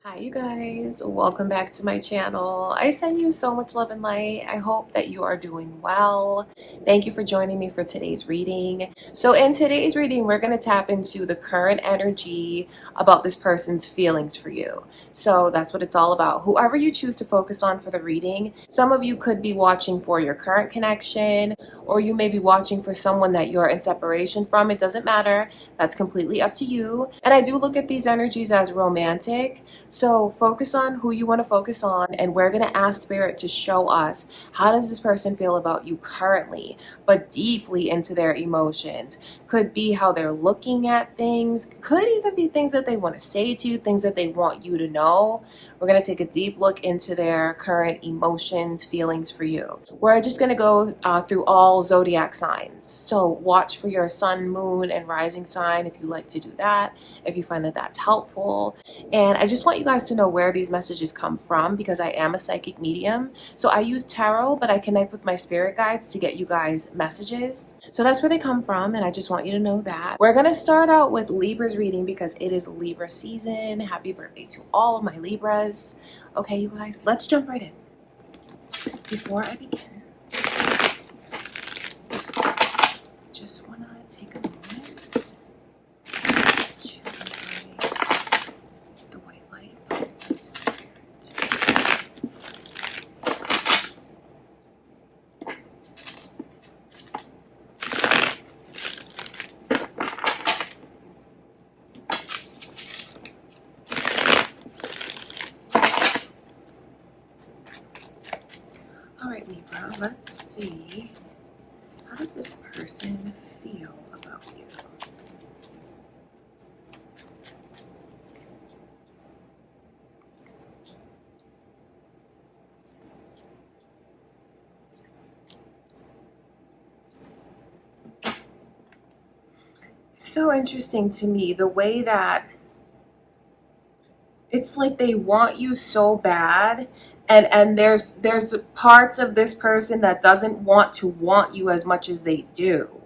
Hi you guys, welcome back to my channel. I send you so much love and light. I hope that you are doing well. Thank you for joining me for today's reading. So in today's reading, we're going to tap into the current energy about this person's feelings for you. So that's what it's all about. Whoever you choose to focus on for the reading, some of you could be watching for your current connection, or you may be watching for someone that you're in separation from. It doesn't matter. That's completely up to you. And I do look at these energies as romantic. So focus on who you want to focus on, and we're going to ask Spirit to show us, how does this person feel about you currently, but deeply into their emotions. Could be how they're looking at things, could even be things that they want to say to you, things that they want you to know. We're going to take a deep look into their current emotions, feelings for you. We're just going to go through all zodiac signs. So watch for your sun, moon, and rising sign if you like to do that, if you find that that's helpful. And I just want you guys to know where these messages come from, because I am a psychic medium. So I use tarot, but I connect with my spirit guides to get you guys messages. So that's where they come from, and I just want you to know that. We're going to start out with Libra's reading because it is Libra season. Happy birthday to all of my Libras. Okay, you guys, let's jump right in. Before I begin, just want to take a moment to invite the white light of the Holy Spirit. All right, Libra, let's see. How does this person feel about you? So interesting to me, the way that it's like they want you so bad, and there's parts of this person that doesn't want you as much as they do.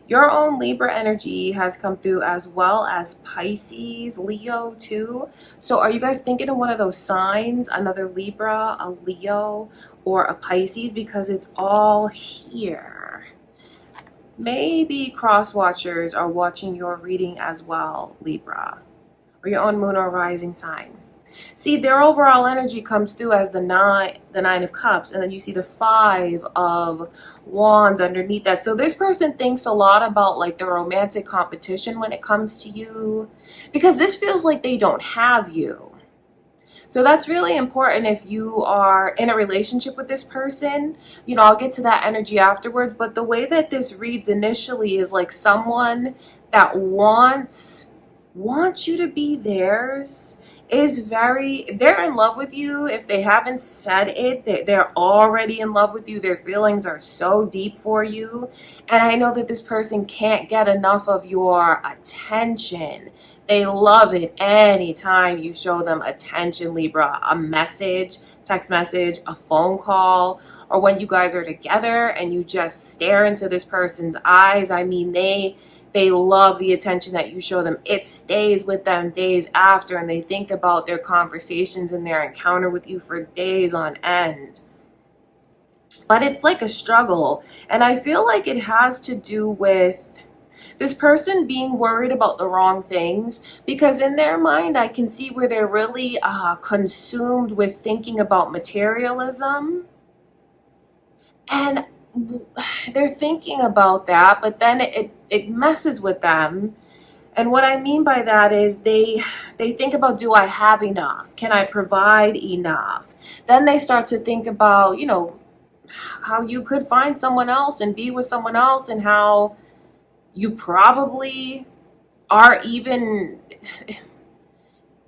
Your own Libra energy has come through, as well as Pisces, Leo too. So are you guys thinking of one of those signs, another Libra, a Leo, or a Pisces? Because it's all here. Maybe cross watchers are watching your reading as well, Libra, or your own moon or rising sign. See, their overall energy comes through as the nine of cups, and then you see the 5 of wands underneath that. So this person thinks a lot about like the romantic competition when it comes to you, because this feels like they don't have you. So that's really important if you are in a relationship with this person. You know, I'll get to that energy afterwards, but the way that this reads initially is like someone that wants you to be theirs, they're in love with you. If they haven't said it, they're already in love with you. Their feelings are so deep for you. And I know that this person can't get enough of your attention. They love it anytime you show them attention, Libra. A message, text message, a phone call, or when you guys are together and you just stare into this person's eyes. I mean, they love the attention that you show them. It stays with them days after, and they think about their conversations and their encounter with you for days on end. But it's like a struggle, and I feel like it has to do with this person being worried about the wrong things, because in their mind I can see where they're really consumed with thinking about materialism, and they're thinking about that, but then it messes with them. And what I mean by that is they think about, do I have enough? Can I provide enough? Then they start to think about, you know, how you could find someone else and be with someone else, and how you probably are even,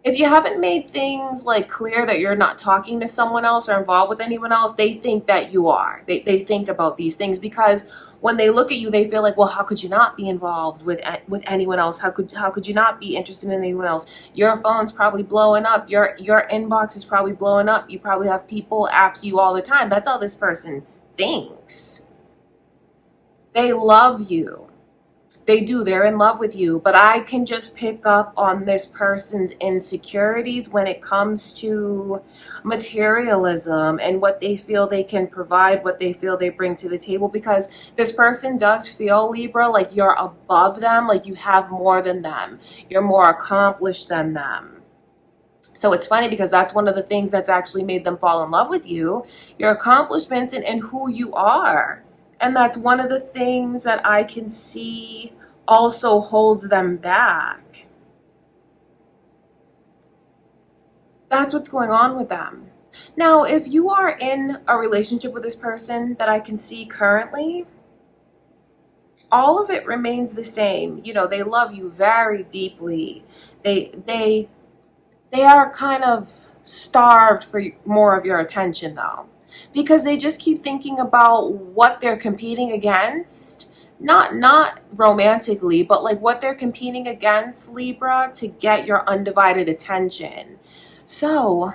if you haven't made things like clear that you're not talking to someone else or involved with anyone else, they think that you are. They think about these things, because when they look at you, they feel like, well, how could you not be involved with anyone else? How could you not be interested in anyone else? Your phone's probably blowing up. Your inbox is probably blowing up. You probably have people after you all the time. That's how this person thinks. They love you. They do. They're in love with you. But I can just pick up on this person's insecurities when it comes to materialism and what they feel they can provide, what they feel they bring to the table. Because this person does feel, Libra, like you're above them, like you have more than them. You're more accomplished than them. So it's funny because that's one of the things that's actually made them fall in love with you, your accomplishments and who you are. And that's one of the things that I can see also holds them back. That's what's going on with them. Now, if you are in a relationship with this person that I can see currently, all of it remains the same. You know, they love you very deeply. They are kind of starved for more of your attention though, because they just keep thinking about what they're competing against. Not romantically, but like what they're competing against, Libra, to get your undivided attention. So,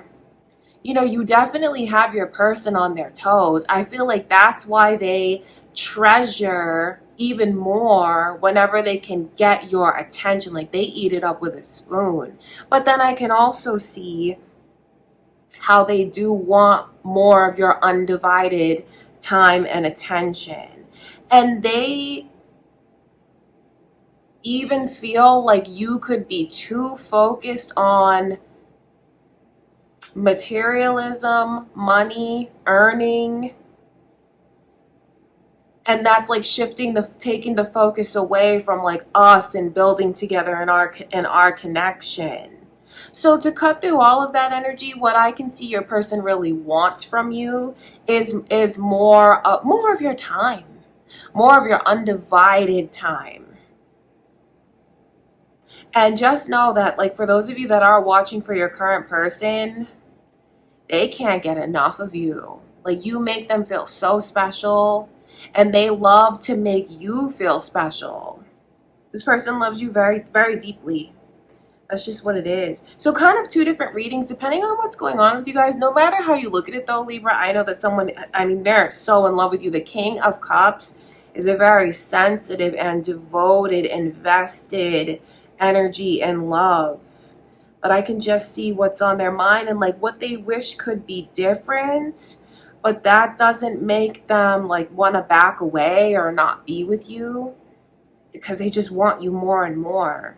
you know, you definitely have your person on their toes. I feel like that's why they treasure even more whenever they can get your attention. Like they eat it up with a spoon. But then I can also see how they do want more of your undivided time and attention. And they even feel like you could be too focused on materialism, money, earning. And that's like taking the focus away from like us and building together in our connection. So to cut through all of that energy, what I can see your person really wants from you is more of your time, more of your undivided time. And just know that, like, for those of you that are watching for your current person, they can't get enough of you. Like, you make them feel so special, and they love to make you feel special. This person loves you very, very deeply. That's just what it is. So kind of two different readings, depending on what's going on with you guys. No matter how you look at it, though, Libra, I know that they're so in love with you. The King of Cups is a very sensitive and devoted, invested energy and love. But I can just see what's on their mind and like what they wish could be different. But that doesn't make them like want to back away or not be with you, because they just want you more and more.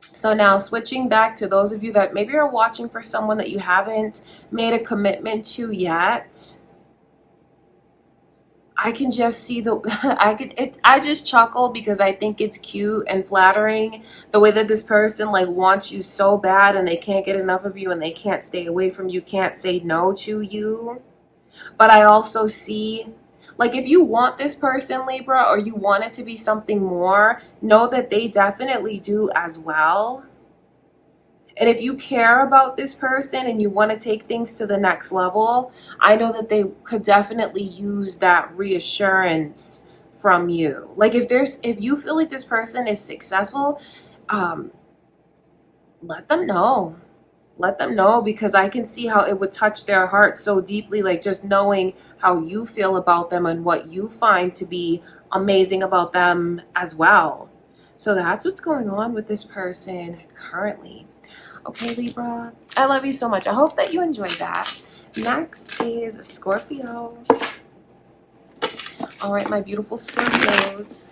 So now switching back to those of you that maybe are watching for someone that you haven't made a commitment to yet. I can just see I just chuckle because I think it's cute and flattering the way that this person like wants you so bad and they can't get enough of you and they can't stay away from you, can't say no to you. But I also see, like, if you want this person, Libra, or you want it to be something more, know that they definitely do as well. And if you care about this person and you want to take things to the next level, I know that they could definitely use that reassurance from you. Like if you feel like this person is successful, let them know. Let them know, because I can see how it would touch their heart so deeply, like just knowing how you feel about them and what you find to be amazing about them as well. So that's what's going on with this person currently. Okay, Libra, I love you so much. I hope that you enjoyed that. Next is Scorpio. All right, my beautiful Scorpios.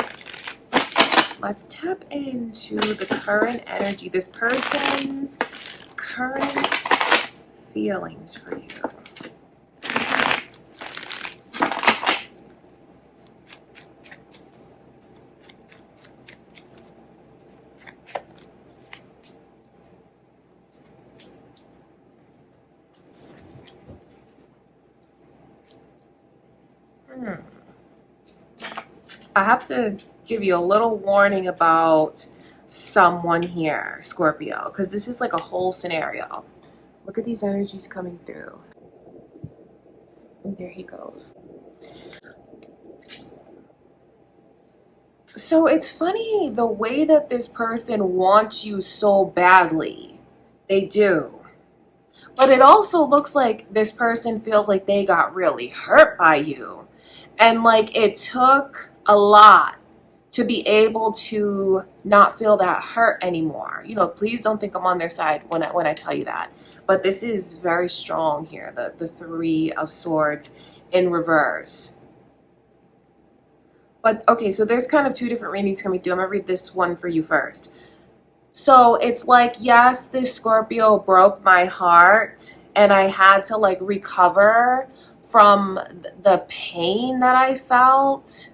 Let's tap into the current energy, this person's current feelings for you. I have to give you a little warning about someone here, Scorpio, because this is like a whole scenario. Look at these energies coming through. And there he goes. So it's funny the way that this person wants you so badly. They do. But it also looks like this person feels like they got really hurt by you. And like it took a lot to be able to not feel that hurt anymore. You know, please don't think I'm on their side when I tell you that. But this is very strong here, the Three of Swords in reverse. But okay, so there's kind of two different readings coming through. I'm gonna read this one for you first. So it's like, yes, this Scorpio broke my heart and I had to like recover from the pain that I felt.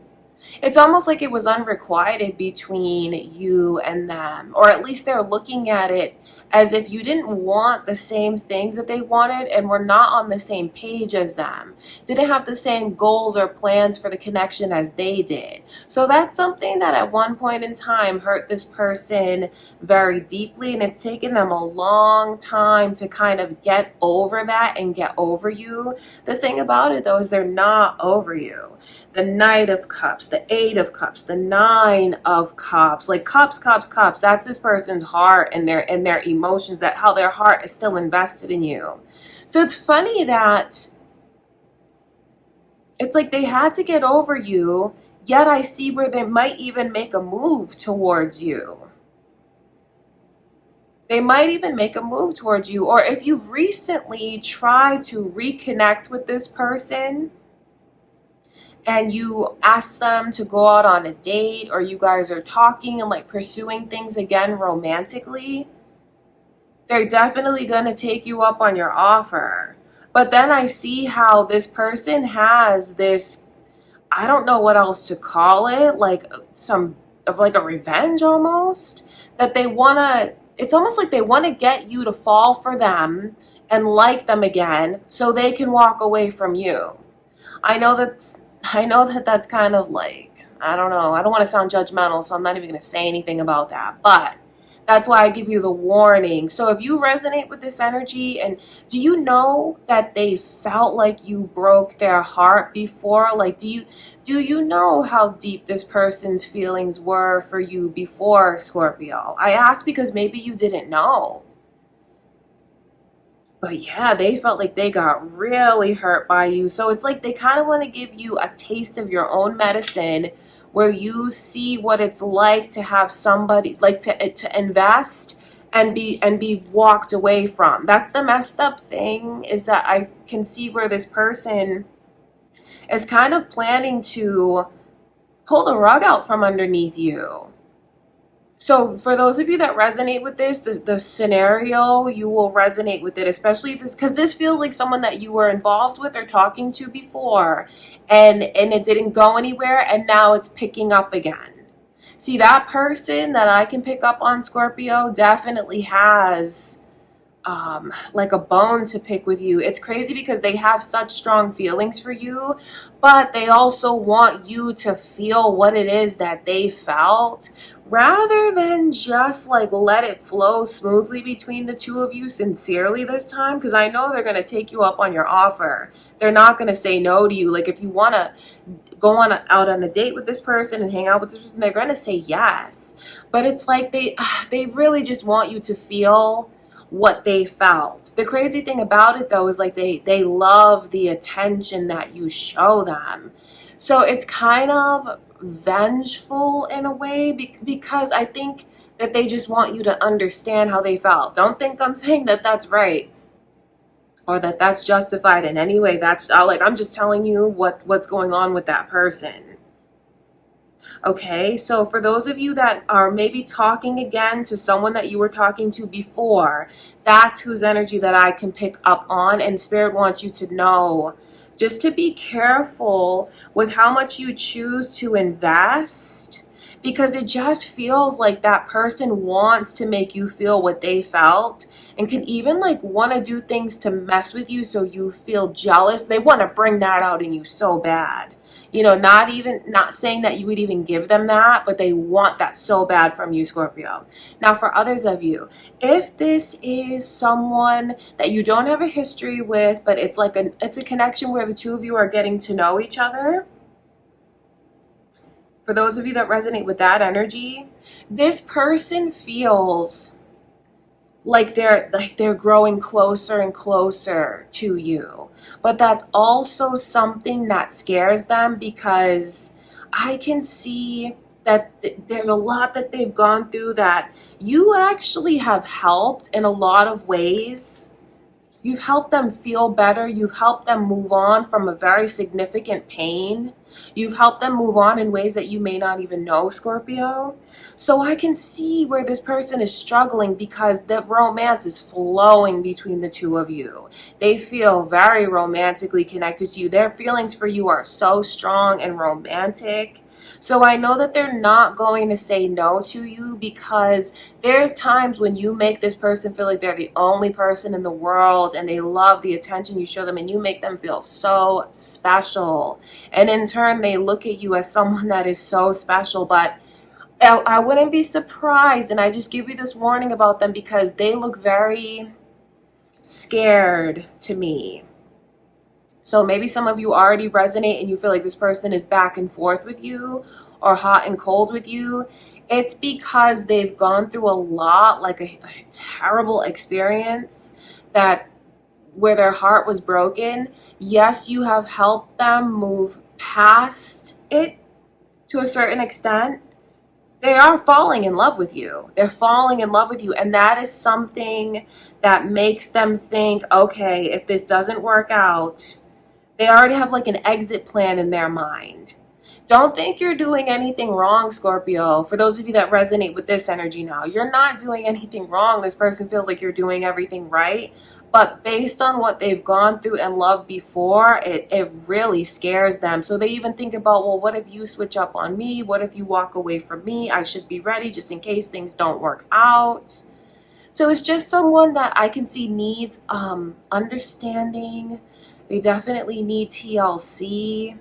It's almost like it was unrequited between you and them, or at least they're looking at it as if you didn't want the same things that they wanted and were not on the same page as them, didn't have the same goals or plans for the connection as they did. So that's something that at one point in time hurt this person very deeply, and it's taken them a long time to kind of get over that and get over you. The thing about it though is they're not over you. The Knight of Cups, the Eight of Cups, the Nine of Cups, like cups, that's this person's heart and their emotions, that how their heart is still invested in you. So it's funny that it's like they had to get over you, yet I see where they might even make a move towards you. They might even make a move towards you. Or if you've recently tried to reconnect with this person and you ask them to go out on a date, or you guys are talking and like pursuing things again romantically, they're definitely going to take you up on your offer. But then I see how this person has this, I don't know what else to call it, like some of like a revenge almost, that they want to, it's almost like they want to get you to fall for them and like them again so they can walk away from you. I know that that's kind of like, I don't know, I don't want to sound judgmental, so I'm not even going to say anything about that, but that's why I give you the warning. So if you resonate with this energy, and do you know that they felt like you broke their heart before? Like, do you know how deep this person's feelings were for you before, Scorpio? I ask because maybe you didn't know. But yeah, they felt like they got really hurt by you. So it's like they kind of want to give you a taste of your own medicine, where you see what it's like to have somebody, like to invest and be walked away from. That's the messed up thing, is that I can see where this person is kind of planning to pull the rug out from underneath you. So for those of you that resonate with this, the scenario, you will resonate with it, especially if this, because this feels like someone that you were involved with or talking to before, and it didn't go anywhere, and now it's picking up again. See, that person that I can pick up on, Scorpio, definitely has like a bone to pick with you. It's crazy because they have such strong feelings for you, but they also want you to feel what it is that they felt, rather than just like let it flow smoothly between the two of you sincerely this time, because I know they're going to take you up on your offer. They're not going to say no to you. Like if you want to go out on a date with this person and hang out with this person, they're going to say yes. But it's like they really just want you to feel what they felt. The crazy thing about it though is like they love the attention that you show them. So it's kind of vengeful in a way, because I think that they just want you to understand how they felt. Don't think I'm saying that that's right or that that's justified in any way. That's like, I'm just telling you what's going on with that person. Okay, so for those of you that are maybe talking again to someone that you were talking to before, that's whose energy that I can pick up on. And Spirit wants you to know just to be careful with how much you choose to invest, because it just feels like that person wants to make you feel what they felt, and can even like want to do things to mess with you so you feel jealous. They want to bring that out in you so bad. You know, not saying that you would even give them that, but they want that so bad from you, Scorpio. Now, for others of you, if this is someone that you don't have a history with, but it's like it's a connection where the two of you are getting to know each other, for those of you that resonate with that energy, this person feels like they're growing closer and closer to you. But that's also something that scares them, because I can see there's a lot that they've gone through that you actually have helped in a lot of ways. You've helped them feel better. You've helped them move on from a very significant pain. You've helped them move on in ways that you may not even know, Scorpio. So I can see where this person is struggling because the romance is flowing between the two of you. They feel very romantically connected to you. Their feelings for you are so strong and romantic. So I know that they're not going to say no to you because there's times when you make this person feel like they're the only person in the world and they love the attention you show them and you make them feel so special. And in turn, they look at you as someone that is so special. But I wouldn't be surprised, and I just give you this warning about them because they look very scared to me. So maybe some of you already resonate and you feel like this person is back and forth with you or hot and cold with you. It's because they've gone through a lot, like a terrible experience that where their heart was broken. Yes, you have helped them move past it to a certain extent. They are falling in love with you. They're falling in love with you. And that is something that makes them think, okay, if this doesn't work out, they already have like an exit plan in their mind. Don't think you're doing anything wrong, Scorpio. For those of you that resonate with this energy now, you're not doing anything wrong. This person feels like you're doing everything right. But based on what they've gone through and loved before, it really scares them. So they even think about, well, what if you switch up on me? What if you walk away from me? I should be ready just in case things don't work out. So it's just someone that I can see needs understanding. They definitely need TLC.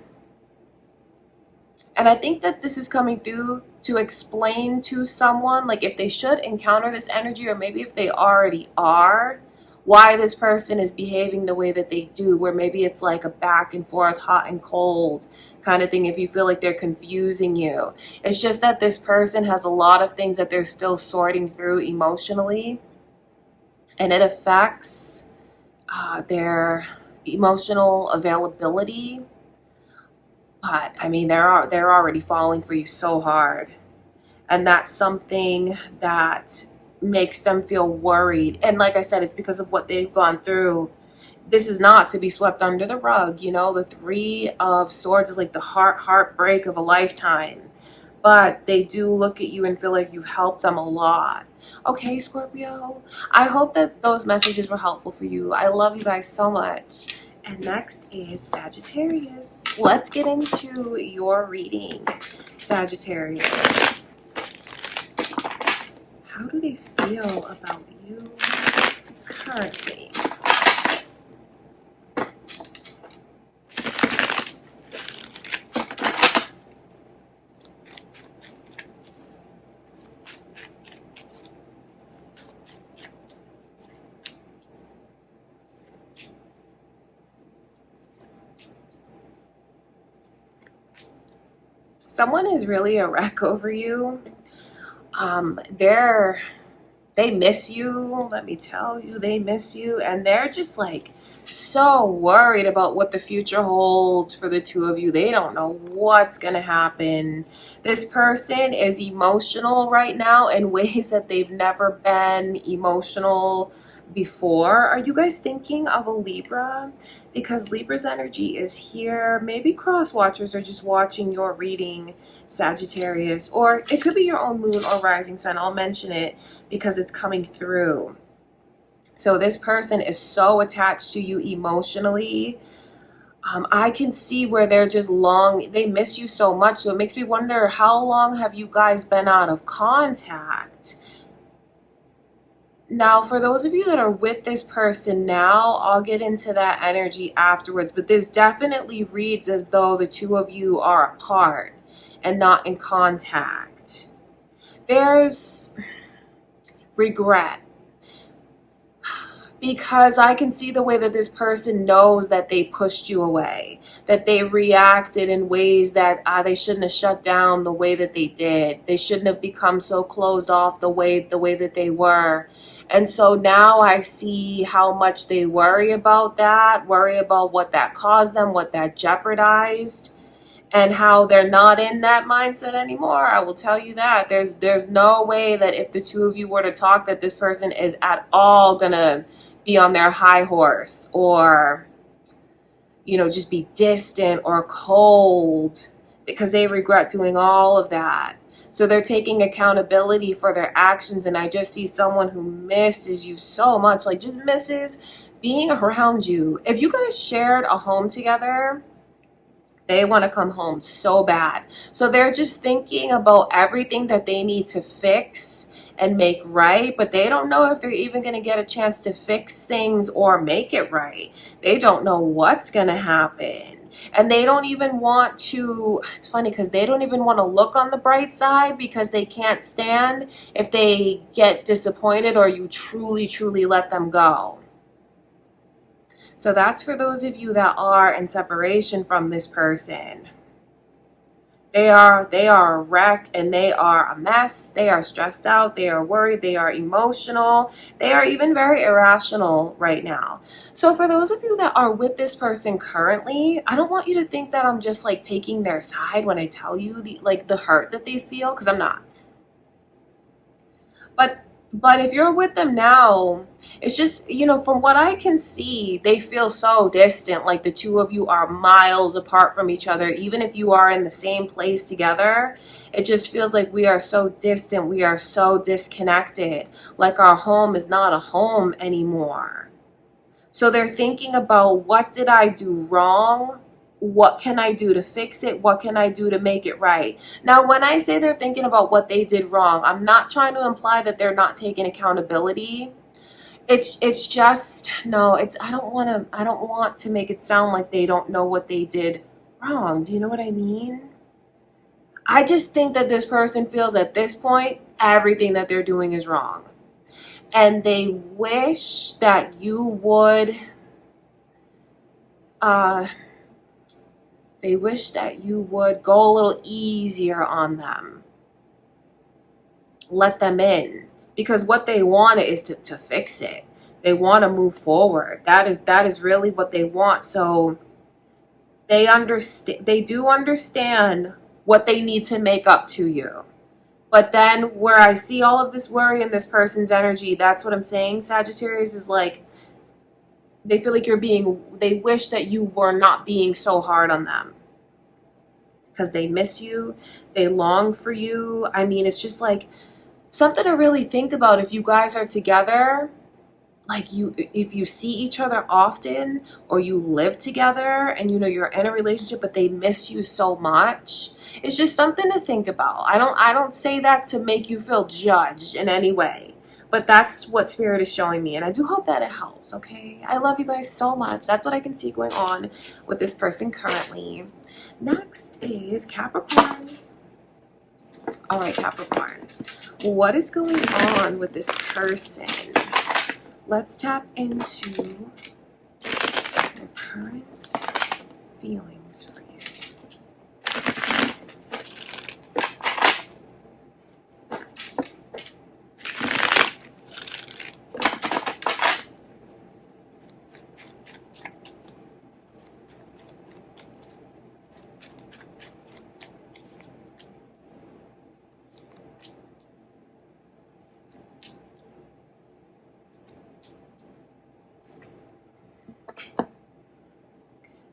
And I think that this is coming through to explain to someone, like if they should encounter this energy, or maybe if they already are, why this person is behaving the way that they do, where maybe it's like a back and forth, hot and cold kind of thing, if you feel like they're confusing you. It's just that this person has a lot of things that they're still sorting through emotionally, and it affects their emotional availability. But I mean, they're already falling for you so hard, and that's something that makes them feel worried. And like I said, it's because of what they've gone through. This is not to be swept under the rug. You know, the Three of Swords is like the heartbreak of a lifetime. But they do look at you and feel like you've helped them a lot. Okay, Scorpio, I hope that those messages were helpful for you. I love you guys so much. And next is Sagittarius. Let's get into your reading, Sagittarius. How do they feel about you currently? Someone is really a wreck over you. They miss you. Let me tell you, they miss you, and they're just like so worried about what the future holds for the two of you. They don't know what's gonna happen. This person is emotional right now in ways that they've never been emotional before. Are you guys thinking of a Libra? Because Libra's energy is here. Maybe cross watchers are just watching your reading, Sagittarius, or it could be your own moon or rising sun. I'll mention it because it's coming through. So this person is so attached to you emotionally. I can see where they're just they miss you so much. So it makes me wonder, how long have you guys been out of contact? Now, for those of you that are with this person now, I'll get into that energy afterwards. But this definitely reads as though the two of you are apart and not in contact. There's regret, because I can see the way that this person knows that they pushed you away, that they reacted in ways that they shouldn't have shut down the way that they did. They shouldn't have become so closed off the way that they were. And so now I see how much they worry about that, worry about what that caused them, what that jeopardized. and how they're not in that mindset anymore. I will tell you that there's no way that if the two of you were to talk that this person is at all gonna be on their high horse, or just be distant or cold, because they regret doing all of that. So they're taking accountability for their actions, and I just see someone who misses you so much, like just misses being around you. If you guys shared a home together, they want to come home so bad. So they're just thinking about everything that they need to fix and make right, but they don't know if they're even going to get a chance to fix things or make it right. They don't know what's going to happen. And they don't even want to, it's funny because they don't even want to look on the bright side, because they can't stand if they get disappointed or you truly, truly let them go. So that's for those of you that are in separation from this person. They are a wreck, and they are a mess. They are stressed out. They are worried. They are emotional. They are even very irrational right now. So for those of you that are with this person currently, I don't want you to think that I'm just like taking their side when I tell you the hurt that they feel, because I'm not. But if you're with them now, it's just, from what I can see, they feel so distant. Like the two of you are miles apart from each other. Even if you are in the same place together, it just feels like we are so distant. We are so disconnected. Like our home is not a home anymore. So they're thinking about, what did I do wrong? What can I do to fix it? What can I do to make it right? Now, when I say they're thinking about what they did wrong, I'm not trying to imply that they're not taking accountability. It's just, no, I don't want to make it sound like they don't know what they did wrong. Do you know what I mean? I just think that this person feels at this point everything that they're doing is wrong. And they wish that you would go a little easier on them. Let them in. Because what they want is to fix it. They want to move forward. That is really what they want. So they do understand what they need to make up to you. But then where I see all of this worry in this person's energy, that's what I'm saying, Sagittarius, is like, they feel like they wish that you were not being so hard on them. Because they miss you, they long for you. I mean, it's just like something to really think about. If you guys are together, if you see each other often, or you live together and you're in a relationship, but they miss you so much, it's just something to think about. I don't say that to make you feel judged in any way, but that's what Spirit is showing me, and I do hope that it helps. Okay, I love you guys so much. That's what I can see going on with this person currently. Next is Capricorn. All right, Capricorn, what is going on with this person? Let's tap into their current feelings for you.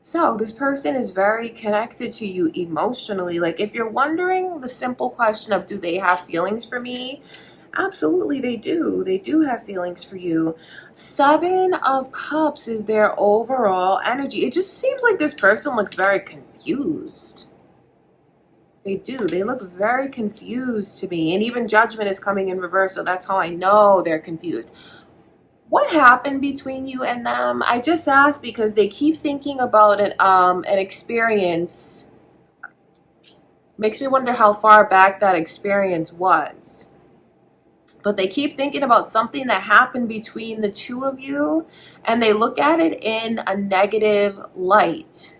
So this person is very connected to you emotionally. Like, if you're wondering the simple question of, do they have feelings for me? Absolutely, they do. They do have feelings for you. 7 of Cups is their overall energy. It just seems like this person looks very confused. They do. They look very confused to me. And even Judgment is coming in reverse, so that's how I know they're confused. What happened between you and them? I just asked because they keep thinking about an experience. Makes me wonder how far back that experience was. But they keep thinking about something that happened between the two of you, and they look at it in a negative light.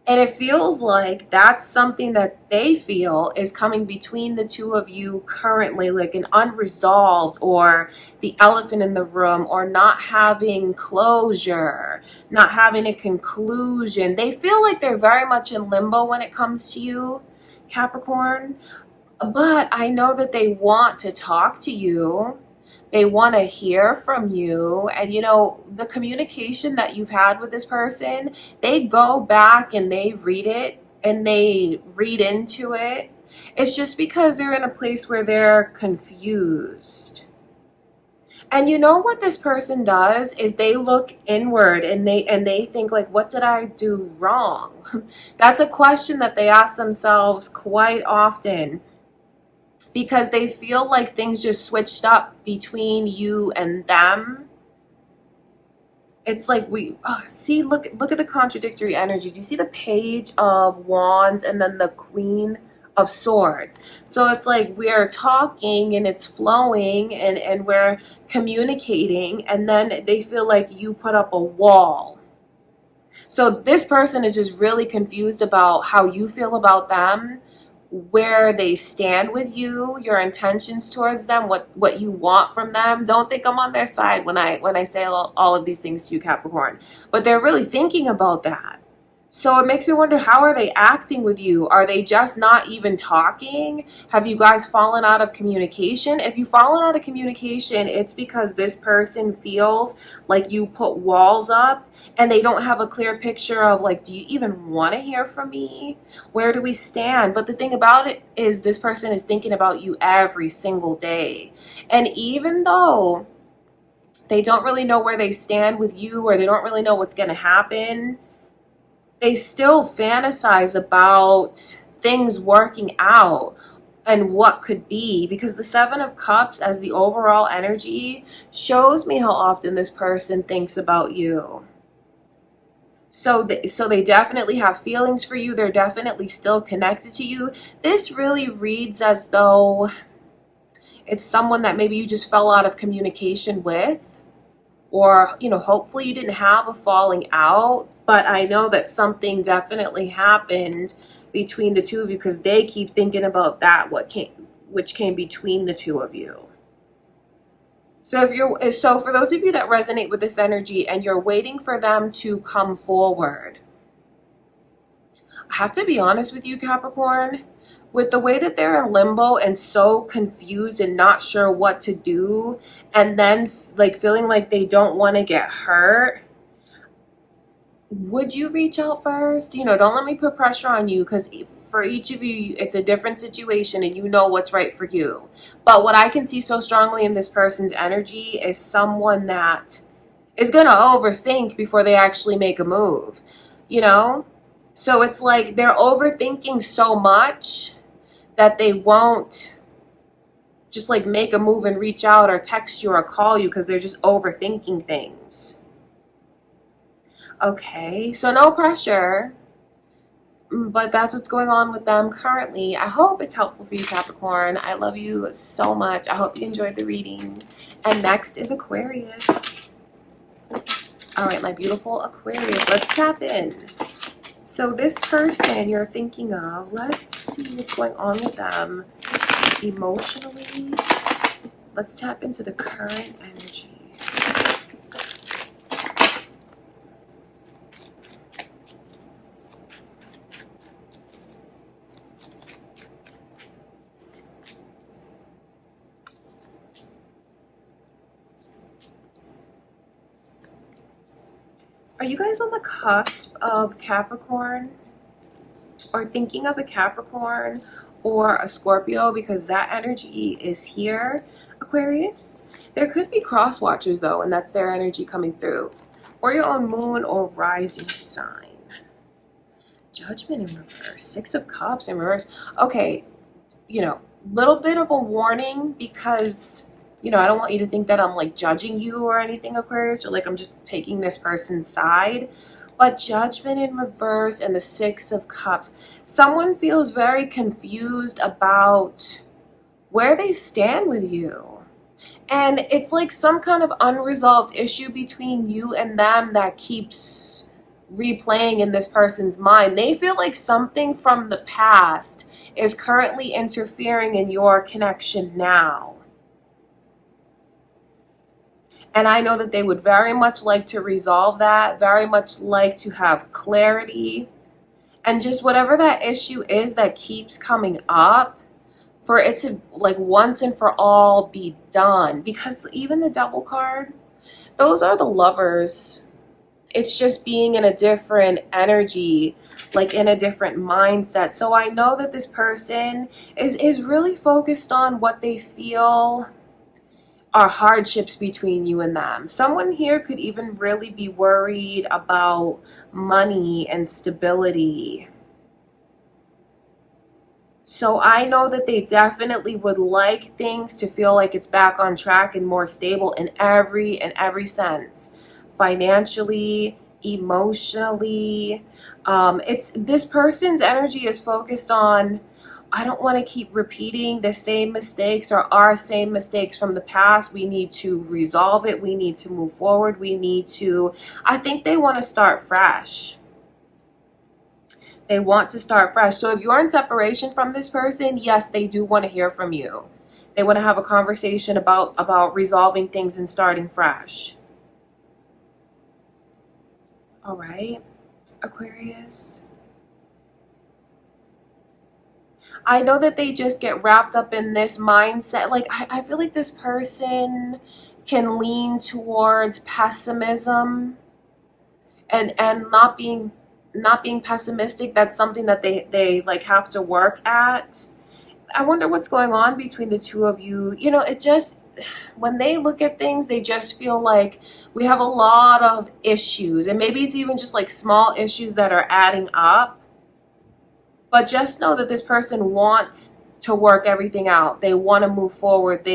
And it feels like that's something that they feel is coming between the two of you currently, like an unresolved, or the elephant in the room, or not having closure, not having a conclusion. They feel like they're very much in limbo when it comes to you, Capricorn. But I know that they want to talk to you. They want to hear from you. And you know, the communication that you've had with this person, they go back and they read it and they read into it. It's just because they're in a place where they're confused. And you know what this person does is they look inward and they think like, what did I do wrong? That's a question that they ask themselves quite often, because they feel like things just switched up between you and them. It's like see, look at the contradictory energies. You see the Page of Wands and then the Queen of Swords. So it's like we're talking and it's flowing and we're communicating, and then they feel like you put up a wall. So this person is just really confused about how you feel about them, where they stand with you, your intentions towards them, what you want from them. Don't think I'm on their side when I say all of these things to you, Capricorn, but they're really thinking about that. So it makes me wonder, how are they acting with you? Are they just not even talking? Have you guys fallen out of communication? If you've fallen out of communication, it's because this person feels like you put walls up and they don't have a clear picture of like, do you even want to hear from me? Where do we stand? But the thing about it is this person is thinking about you every single day. And even though they don't really know where they stand with you, or they don't really know what's going to happen, they still fantasize about things working out and what could be, because the Seven of Cups as the overall energy shows me how often this person thinks about you. So they definitely have feelings for you. They're definitely still connected to you. This really reads as though it's someone that maybe you just fell out of communication with, or, you know, hopefully you didn't have a falling out, but I know that something definitely happened between the two of you, because they keep thinking about that, which came between the two of you. So for those of you that resonate with this energy and you're waiting for them to come forward, I have to be honest with you, Capricorn, with the way that they're in limbo and so confused and not sure what to do, and then like feeling like they don't want to get hurt, would you reach out first? You know, don't let me put pressure on you, because for each of you, it's a different situation and you know what's right for you. But what I can see so strongly in this person's energy is someone that is going to overthink before they actually make a move, you know? So it's like they're overthinking so much that they won't just like make a move and reach out or text you or call you, because they're just overthinking things. Okay, so no pressure, but that's what's going on with them currently. I hope it's helpful for you, Capricorn. I love you so much. I hope you enjoyed the reading. And next is Aquarius. All right, my beautiful Aquarius, let's tap in. So this person you're thinking of, let's see what's going on with them emotionally. Let's tap into the current energy. Are you guys on the cusp of Capricorn, or thinking of a Capricorn or a Scorpio? Because that energy is here, Aquarius. There could be cross watchers though, and that's their energy coming through, or your own moon or rising sign. Judgment in reverse, Six of Cups in reverse. Okay, you know, little bit of a warning, because you know, I don't want you to think that I'm like judging you or anything, Aquarius, or like I'm just taking this person's side. But Judgment in reverse and the Six of Cups, someone feels very confused about where they stand with you. And it's like some kind of unresolved issue between you and them that keeps replaying in this person's mind. They feel like something from the past is currently interfering in your connection now. And I know that they would very much like to resolve that, very much like to have clarity. And just whatever that issue is that keeps coming up, for it to like once and for all be done. Because even the Devil card, those are the lovers. It's just being in a different energy, like in a different mindset. So I know that this person is really focused on what they feel are hardships between you and them. Someone here could even really be worried about money and stability. So I know that they definitely would like things to feel like it's back on track and more stable in every sense. Financially, emotionally. It's this person's energy is focused on, I don't want to keep repeating the same mistakes or our same mistakes from the past. We need to resolve it. We need to move forward. I think they want to start fresh. They want to start fresh. So if you're in separation from this person, yes, they do want to hear from you. They want to have a conversation about resolving things and starting fresh. All right, Aquarius. I know that they just get wrapped up in this mindset. Like, I feel like this person can lean towards pessimism and not being pessimistic. That's something that they like have to work at. I wonder what's going on between the two of you. You know, it just, when they look at things, they just feel like we have a lot of issues, and maybe it's even just like small issues that are adding up. But just know that this person wants to work everything out. They want to move forward.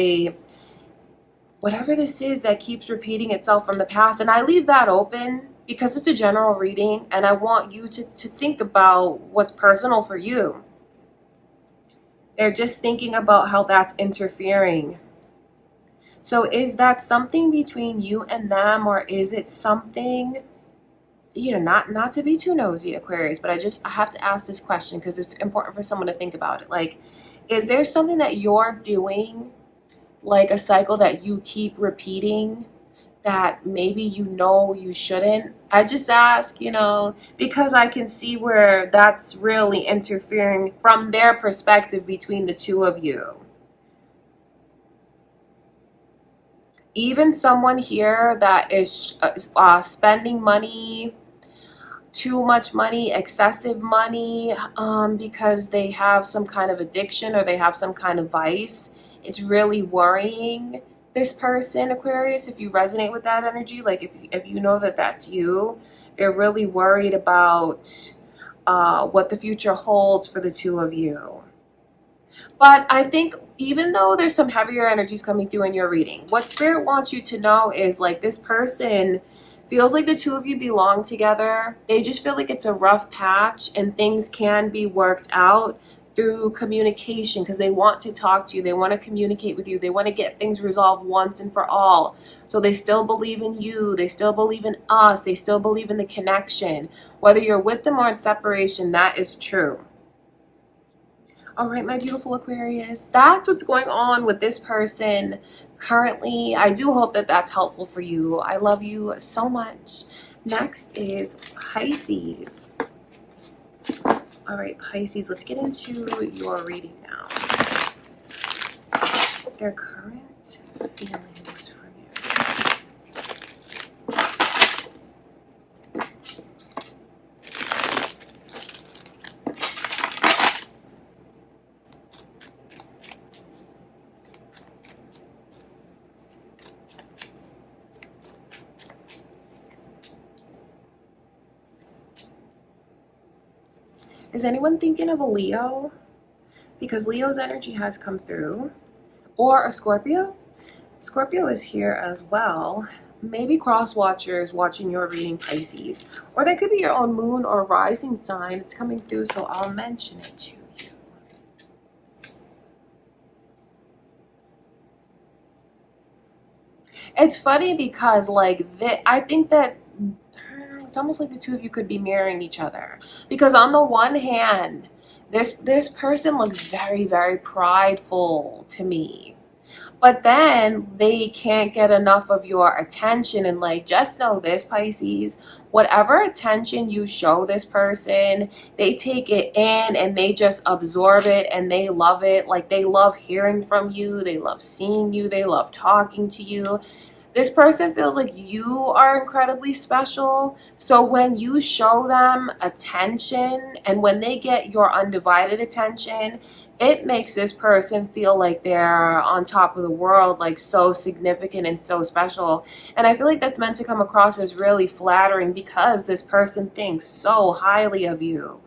Whatever this is that keeps repeating itself from the past, and I leave that open because it's a general reading, and I want you to think about what's personal for you. They're just thinking about how that's interfering. So is that something between you and them, or is it something, you know, not to be too nosy, Aquarius, but I have to ask this question because it's important for someone to think about it. Like, is there something that you're doing, like a cycle that you keep repeating, that maybe you know you shouldn't? I just ask, you know, because I can see where that's really interfering from their perspective between the two of you. Even someone here that is spending money, too much money, excessive money, because they have some kind of addiction or they have some kind of vice. It's really worrying this person, Aquarius. If you resonate with that energy, like if you know that that's you, they're really worried about what the future holds for the two of you. But I think even though there's some heavier energies coming through in your reading, what Spirit wants you to know is like this person feels like the two of you belong together. They just feel like it's a rough patch and things can be worked out through communication because they want to talk to you. They want to communicate with you. They want to get things resolved once and for all. So they still believe in you. They still believe in us. They still believe in the connection. Whether you're with them or in separation, that is true. All right, my beautiful Aquarius, that's what's going on with this person currently. I do hope that that's helpful for you. I love you so much. Next is Pisces. All right, Pisces, let's get into your reading now. Their current feelings for you. Is anyone thinking of a Leo? Because Leo's energy has come through. Or a Scorpio? Scorpio is here as well. Maybe cross watchers watching your reading, Pisces. Or that could be your own moon or rising sign. It's coming through, so I'll mention it to you. It's funny because like I think that it's almost like the two of you could be mirroring each other. Because on the one hand, this person looks very, very prideful to me. But then they can't get enough of your attention. And like, just know this, Pisces, whatever attention you show this person, they take it in and they just absorb it and they love it. Like, they love hearing from you. They love seeing you. They love talking to you. This person feels like you are incredibly special. So when you show them attention and when they get your undivided attention, it makes this person feel like they're on top of the world, like so significant and so special. And I feel like that's meant to come across as really flattering because this person thinks so highly of you.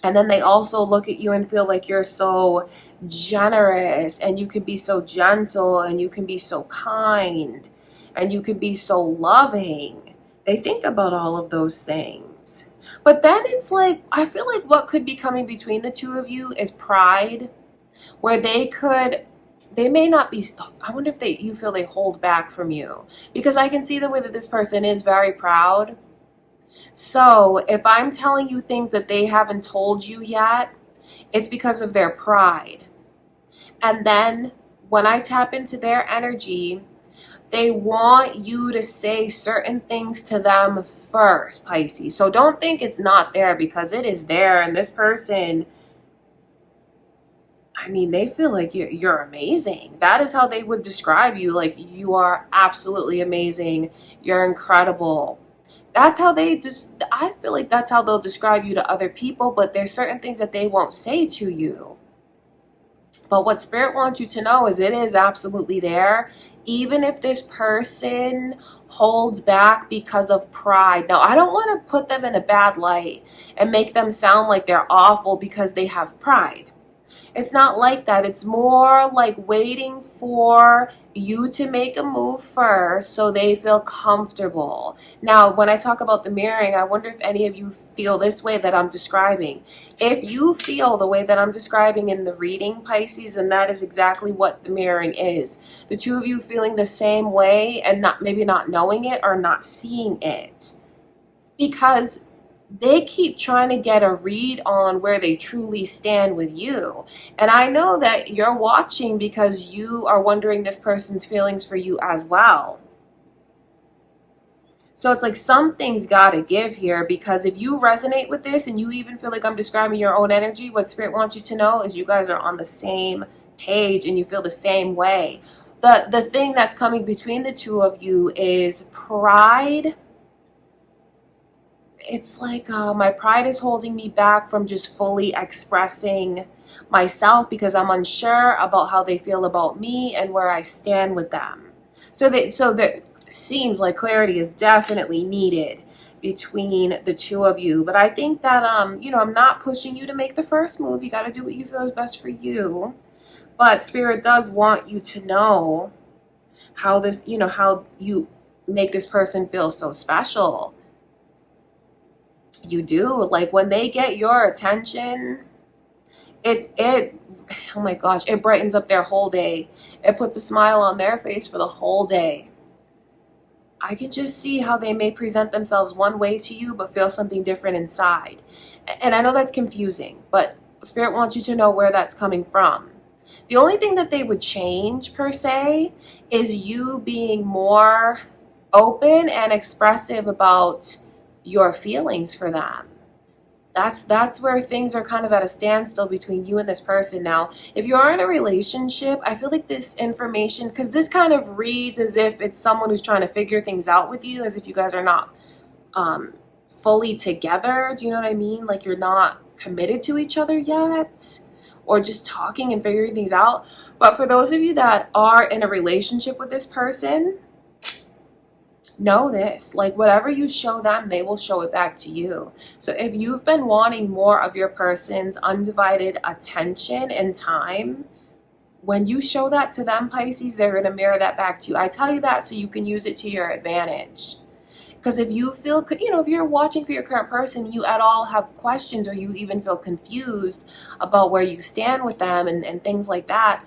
And then they also look at you and feel like you're so generous and you can be so gentle and you can be so kind and you can be so loving. They think about all of those things. But then it's like, I feel like what could be coming between the two of you is pride, where they may not be, I wonder if you feel they hold back from you. Because I can see the way that this person is very proud. So if I'm telling you things that they haven't told you yet, it's because of their pride. And then when I tap into their energy, they want you to say certain things to them first, Pisces. So don't think it's not there, because it is there. And this person, I mean, they feel like you're amazing. That is how they would describe you. Like, you are absolutely amazing. You're incredible. That's how I feel like that's how they'll describe you to other people, but there's certain things that they won't say to you. But what Spirit wants you to know is it is absolutely there, even if this person holds back because of pride. Now, I don't want to put them in a bad light and make them sound like they're awful because they have pride. It's not like that. It's more like waiting for you to make a move first so they feel comfortable. Now, when I talk about the mirroring, I wonder if any of you feel this way that I'm describing. If you feel the way that I'm describing in the reading, Pisces, and that is exactly what the mirroring is. The two of you feeling the same way and maybe not knowing it or not seeing it. Because they keep trying to get a read on where they truly stand with you. And I know that you're watching because you are wondering this person's feelings for you as well. So it's like something's got to give here, because if you resonate with this and you even feel like I'm describing your own energy, what Spirit wants you to know is you guys are on the same page and you feel the same way. The thing that's coming between the two of you is pride. It's like my pride is holding me back from just fully expressing myself because I'm unsure about how they feel about me and where I stand with them. So that seems like clarity is definitely needed between the two of you. But I think that I'm not pushing you to make the first move. You got to do what you feel is best for you. But Spirit does want you to know how how you make this person feel so special. You do. Like, when they get your attention, it oh my gosh, it brightens up their whole day. It puts a smile on their face for the whole day. I can just see how they may present themselves one way to you but feel something different inside. And I know that's confusing, but Spirit wants you to know where that's coming from. The only thing that they would change per se is you being more open and expressive about your feelings for them. That's where things are kind of at a standstill between you and this person. Now, if you are in a relationship, I feel like this information, because this kind of reads as if it's someone who's trying to figure things out with you, as if you guys are not fully together. Do you know what I mean? Like, you're not committed to each other yet, or just talking and figuring things out. But for those of you that are in a relationship with this person, know this, like, whatever you show them, they will show it back to you. So if you've been wanting more of your person's undivided attention and time, when you show that to them, Pisces, they're going to mirror that back to you. I tell you that so you can use it to your advantage. Because if you feel, if you're watching for your current person, you at all have questions or you even feel confused about where you stand with them and things like that,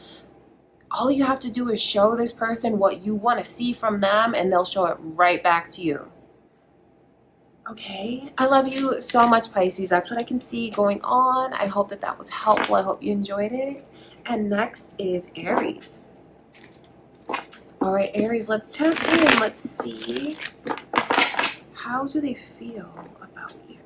all you have to do is show this person what you want to see from them and they'll show it right back to you. Okay, I love you so much, Pisces. That's what I can see going on. I hope that that was helpful. I hope you enjoyed it. And next is Aries. All right, Aries, let's tap in. Let's see. How do they feel about you?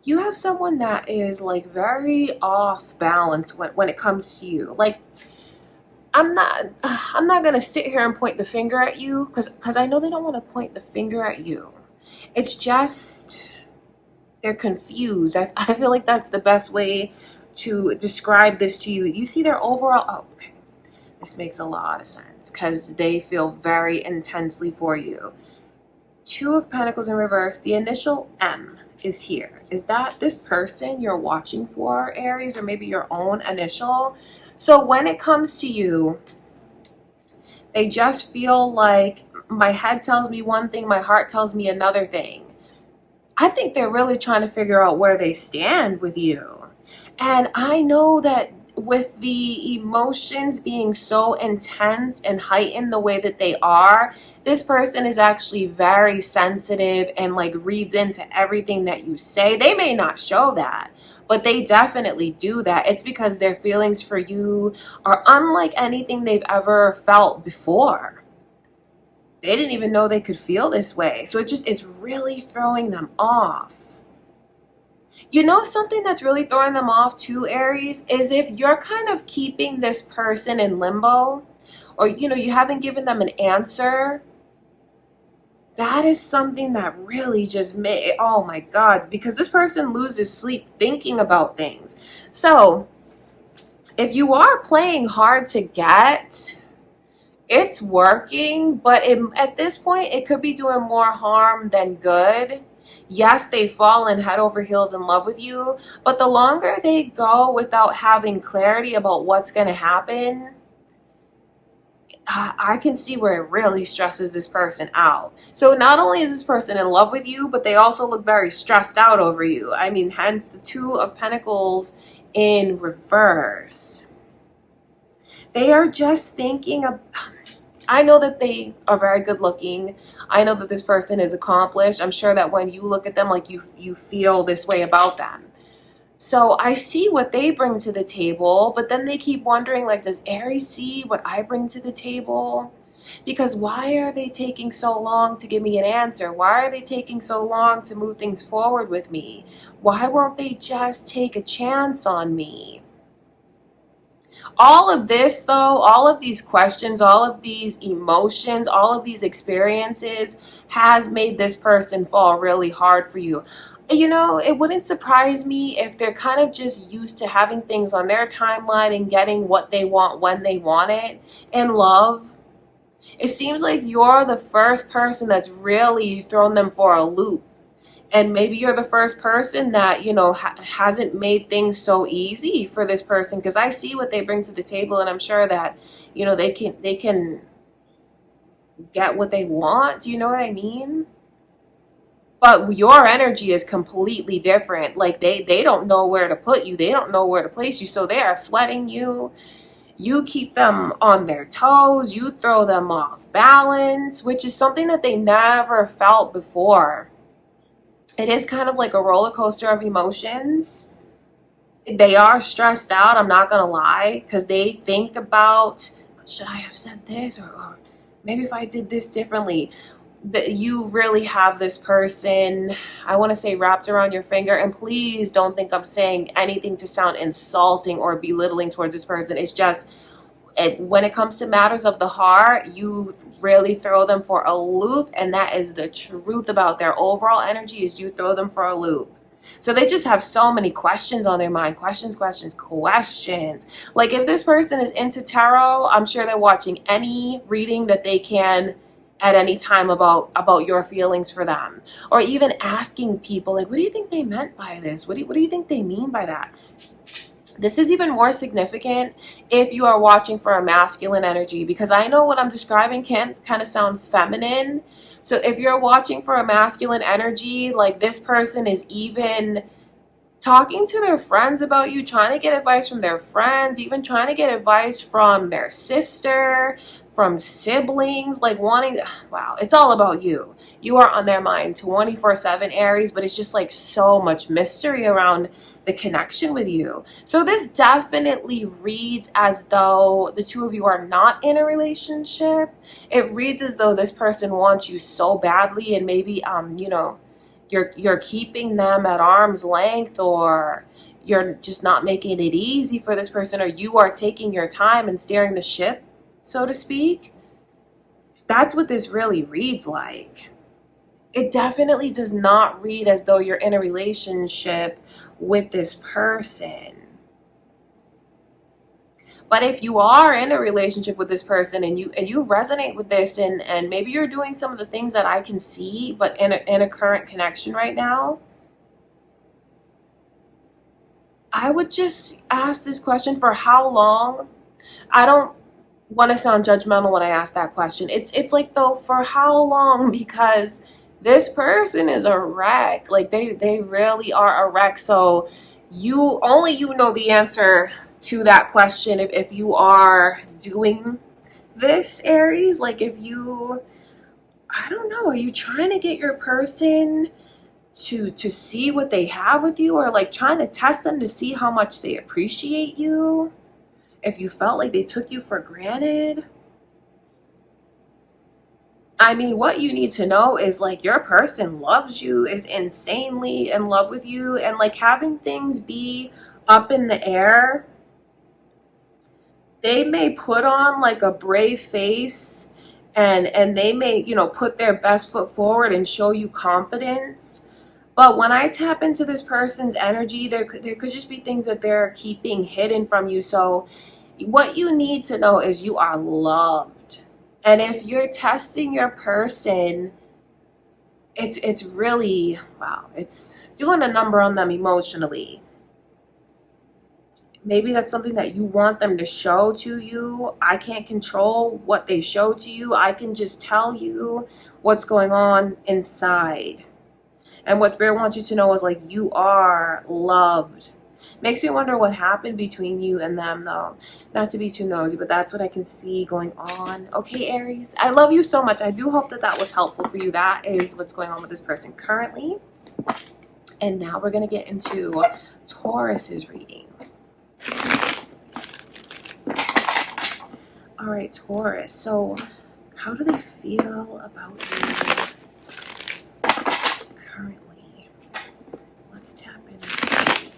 You have someone that is like very off balance when it comes to you. Like, I'm not gonna sit here and point the finger at you because I know they don't want to point the finger at you. It's just they're confused. I feel like that's the best way to describe this to you. You see their overall, oh, okay, this makes a lot of sense because they feel very intensely for you. Two of Pentacles in reverse, the initial M is here. Is that this person you're watching for, Aries, or maybe your own initial? So when it comes to you, they just feel like my head tells me one thing, my heart tells me another thing. I think they're really trying to figure out where they stand with you. And I know that with the emotions being so intense and heightened the way that they are, this person is actually very sensitive and like reads into everything that you say. They may not show that, but they definitely do that. It's because their feelings for you are unlike anything they've ever felt before. They didn't even know they could feel this way. So it's really throwing them off. You know, something that's really throwing them off too, Aries, is if you're kind of keeping this person in limbo, or, you know, you haven't given them an answer. That is something that really just made, oh my God, because this person loses sleep thinking about things. So if you are playing hard to get, it's working, but at this point, it could be doing more harm than good. Yes, they've fallen head over heels in love with you, but the longer they go without having clarity about what's going to happen, I can see where it really stresses this person out. So not only is this person in love with you, but they also look very stressed out over you. I mean, hence the Two of Pentacles in reverse. They are just thinking of, I know that they are very good looking. I know that this person is accomplished. I'm sure that when you look at them, like you feel this way about them. So I see what they bring to the table, but then they keep wondering, like, does Aries see what I bring to the table? Because why are they taking so long to give me an answer? Why are they taking so long to move things forward with me? Why won't they just take a chance on me? All of this, though, all of these questions, all of these emotions, all of these experiences has made this person fall really hard for you. You know, it wouldn't surprise me if they're kind of just used to having things on their timeline and getting what they want when they want it in love. It seems like you're the first person that's really thrown them for a loop. And maybe you're the first person that, you know, hasn't made things so easy for this person, because I see what they bring to the table, and I'm sure that, you know, they can get what they want. Do you know what I mean? But your energy is completely different. Like they don't know where to put you. They don't know where to place you. So they are sweating you. You keep them on their toes. You throw them off balance, which is something that they never felt before. It is kind of like a roller coaster of emotions. They are stressed out, I'm not going to lie, because they think about, should I have said this? Or maybe if I did this differently. That you really have this person, I want to say, wrapped around your finger. And please don't think I'm saying anything to sound insulting or belittling towards this person. It's just, when it comes to matters of the heart, you really throw them for a loop, and that is the truth about their overall energy, is you throw them for a loop. So they just have so many questions on their mind. Questions. Like if this person is into tarot, I'm sure they're watching any reading that they can at any time about your feelings for them, or even asking people like, what do you think they meant by this? What do you think they mean by that? This is even more significant if you are watching for a masculine energy, because I know what I'm describing can kind of sound feminine. So if you're watching for a masculine energy, like this person is even talking to their friends about you, trying to get advice from their friends, even trying to get advice from their sister, from siblings, like wanting, wow, it's all about you. You are on their mind 24/7, Aries, but it's just like so much mystery around the connection with you. So this definitely reads as though the two of you are not in a relationship. It reads as though this person wants you so badly, and maybe you're keeping them at arm's length, or you're just not making it easy for this person, or you are taking your time and steering the ship, so to speak. That's what this really reads like. It definitely does not read as though you're in a relationship with this person. But if you are in a relationship with this person, and you resonate with this, and maybe you're doing some of the things that I can see, but in a current connection right now, I would just ask this question: for how long? I don't want to sound judgmental when I ask that question. It's like, though, for how long? Because this person is a wreck. Like they really are a wreck. So you know the answer to that question if you are doing this, Aries. Like, if you, I don't know, are you trying to get your person to see what they have with you, or like trying to test them to see how much they appreciate you, if you felt like they took you for granted? I mean, what you need to know is, like, your person loves you, is insanely in love with you, and like having things be up in the air, they may put on like a brave face, and they may, put their best foot forward and show you confidence. But when I tap into this person's energy, there could just be things that they're keeping hidden from you. So what you need to know is you are loved. And if you're testing your person, it's really, wow, it's doing a number on them emotionally. Maybe that's something that you want them to show to you. I can't control what they show to you. I can just tell you what's going on inside. And what Spirit wants you to know is, like, you are loved. Makes me wonder what happened between you and them, though. Not to be too nosy, but that's what I can see going on. Okay, Aries, I love you so much. I do hope that was helpful for you. That is what's going on with this person currently. And now we're going to get into Taurus's reading. All right, Taurus. So how do they feel about you currently? Let's tap in and see.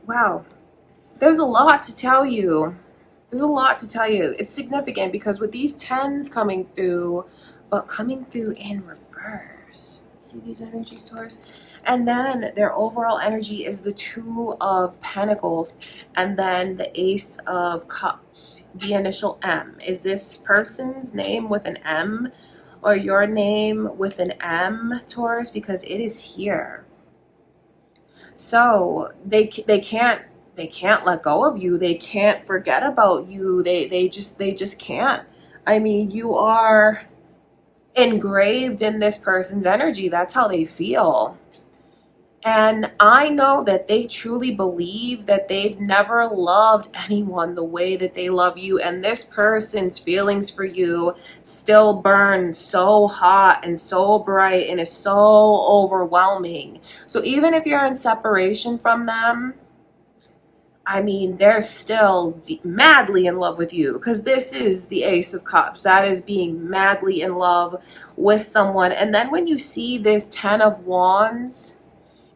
Wow, there's a lot to tell you. There's a lot to tell you. It's significant because with these 10s coming through, but coming through in reverse. See these energies, Taurus? And then their overall energy is the 2 of Pentacles, and then the Ace of Cups, the initial M. Is this person's name with an M, or your name with an M, Taurus? Because it is here. So they can't let go of you. They can't forget about you. They just can't. I mean, you are engraved in this person's energy. That's how they feel. And I know that they truly believe that they've never loved anyone the way that they love you. And this person's feelings for you still burn so hot and so bright and is so overwhelming. So even if you're in separation from them, I mean, they're still madly in love with you, because this is the Ace of Cups. That is being madly in love with someone. And then when you see this 10 of Wands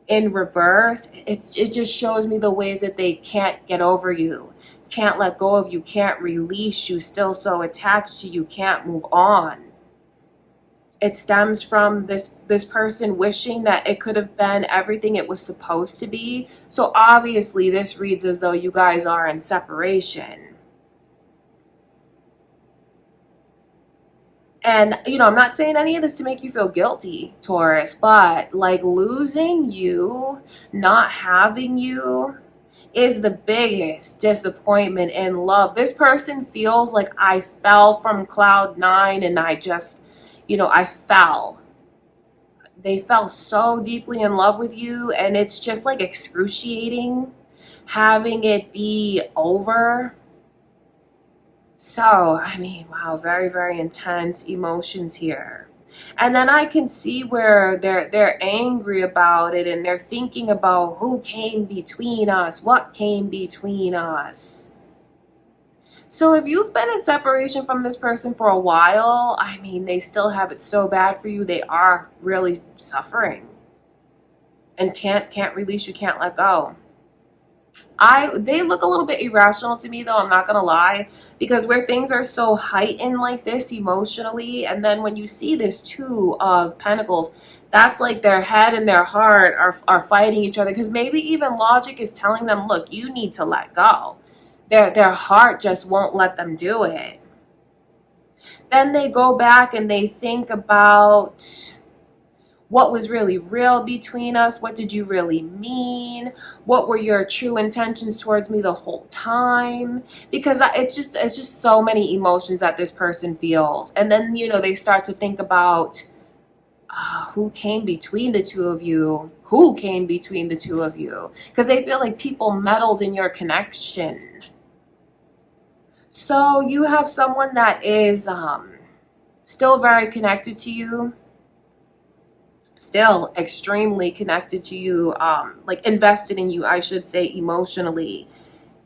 in reverse, it just shows me the ways that they can't get over you. can't let go of you, can't release you, still so attached to you, can't move on. It stems from this person wishing that it could have been everything it was supposed to be. So obviously this reads as though you guys are in separation. And, you know, I'm not saying any of this to make you feel guilty, Taurus, but like losing you, not having you is the biggest disappointment in love. This person feels like I fell from cloud 9 and I just, you know, I fell. They fell so deeply in love with you, and it's just like excruciating having it be over. So, I mean, wow, very, very intense emotions here. And then I can see where they're angry about it, and they're thinking about who came between us, what came between us. So if you've been in separation from this person for a while, I mean, they still have it so bad for you. They are really suffering and can't release you, can't let go. They look a little bit irrational to me, though, I'm not gonna lie, because where things are so heightened like this emotionally, and then when you see this 2 of Pentacles, that's like their head and their heart are fighting each other, because maybe even logic is telling them, look, you need to let go. Their heart just won't let them do it. Then they go back and they think about what was really real between us. What did you really mean? What were your true intentions towards me the whole time? Because it's just so many emotions that this person feels. And then, you know, they start to think about who came between the 2 of you? Who came between the 2 of you? Because they feel like people meddled in your connection. So you have someone that is still very connected to you, still extremely connected to you, like invested in you, I should say, emotionally,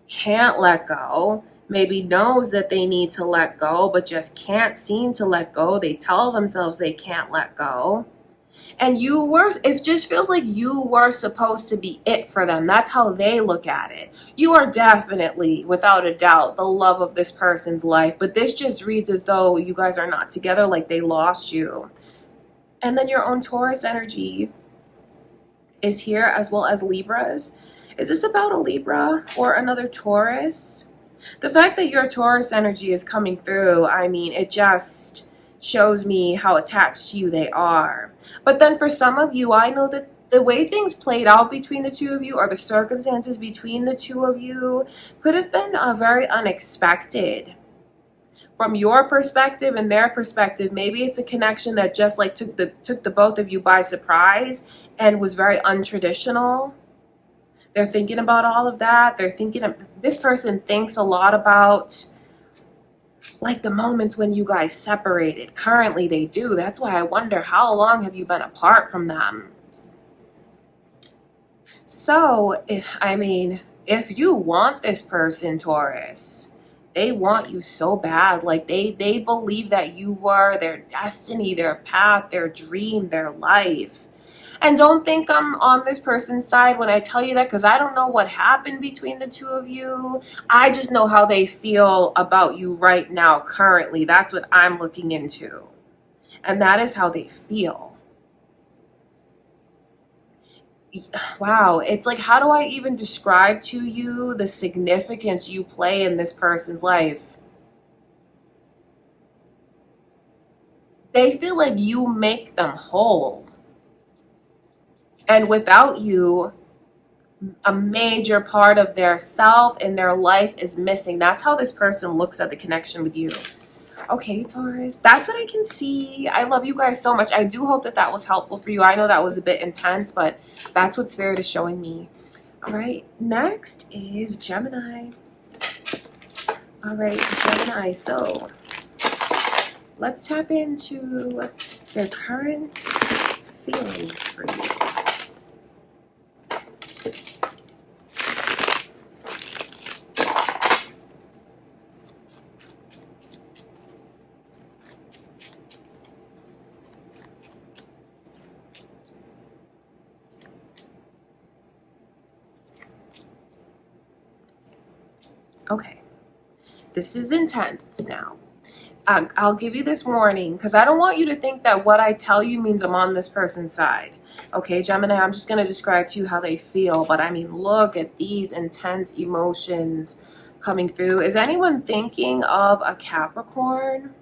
can't let go, maybe knows that they need to let go, but just can't seem to let go. They tell themselves they can't let go. And it just feels like you were supposed to be it for them. That's how they look at it. You are definitely, without a doubt, the love of this person's life. But this just reads as though you guys are not together, like they lost you. And then your own Taurus energy is here, as well as Libras. Is this about a Libra or another Taurus? The fact that your Taurus energy is coming through, I mean, it just shows me how attached to you they are. But then for some of you, I know that the way things played out between the 2 of you, or the circumstances between the 2 of you, could have been very unexpected. From your perspective and their perspective, maybe it's a connection that just like took the both of you by surprise and was very untraditional. They're thinking about all of that. This person thinks a lot about like the moments when you guys separated. Currently they do. That's why I wonder, how long have you been apart from them? So, if you want this person, Taurus, they want you so bad. Like they believe that you were their destiny, their path, their dream, their life. And don't think I'm on this person's side when I tell you that, because I don't know what happened between the 2 of you. I just know how they feel about you right now, currently. That's what I'm looking into. And that is how they feel. Wow, it's like, how do I even describe to you the significance you play in this person's life? They feel like you make them whole. And without you, a major part of their self and their life is missing. That's how this person looks at the connection with you. Okay, Taurus, that's what I can see. I love you guys so much. I do hope that was helpful for you. I know that was a bit intense, but that's what Spirit is showing me. All right, next is Gemini. All right, Gemini. So let's tap into their current feelings for you. Okay, this is intense now. I'll give you this warning because I don't want you to think that what I tell you means I'm on this person's side. Okay, Gemini, I'm just going to describe to you how they feel. But I mean, look at these intense emotions coming through. Is anyone thinking of a Capricorn?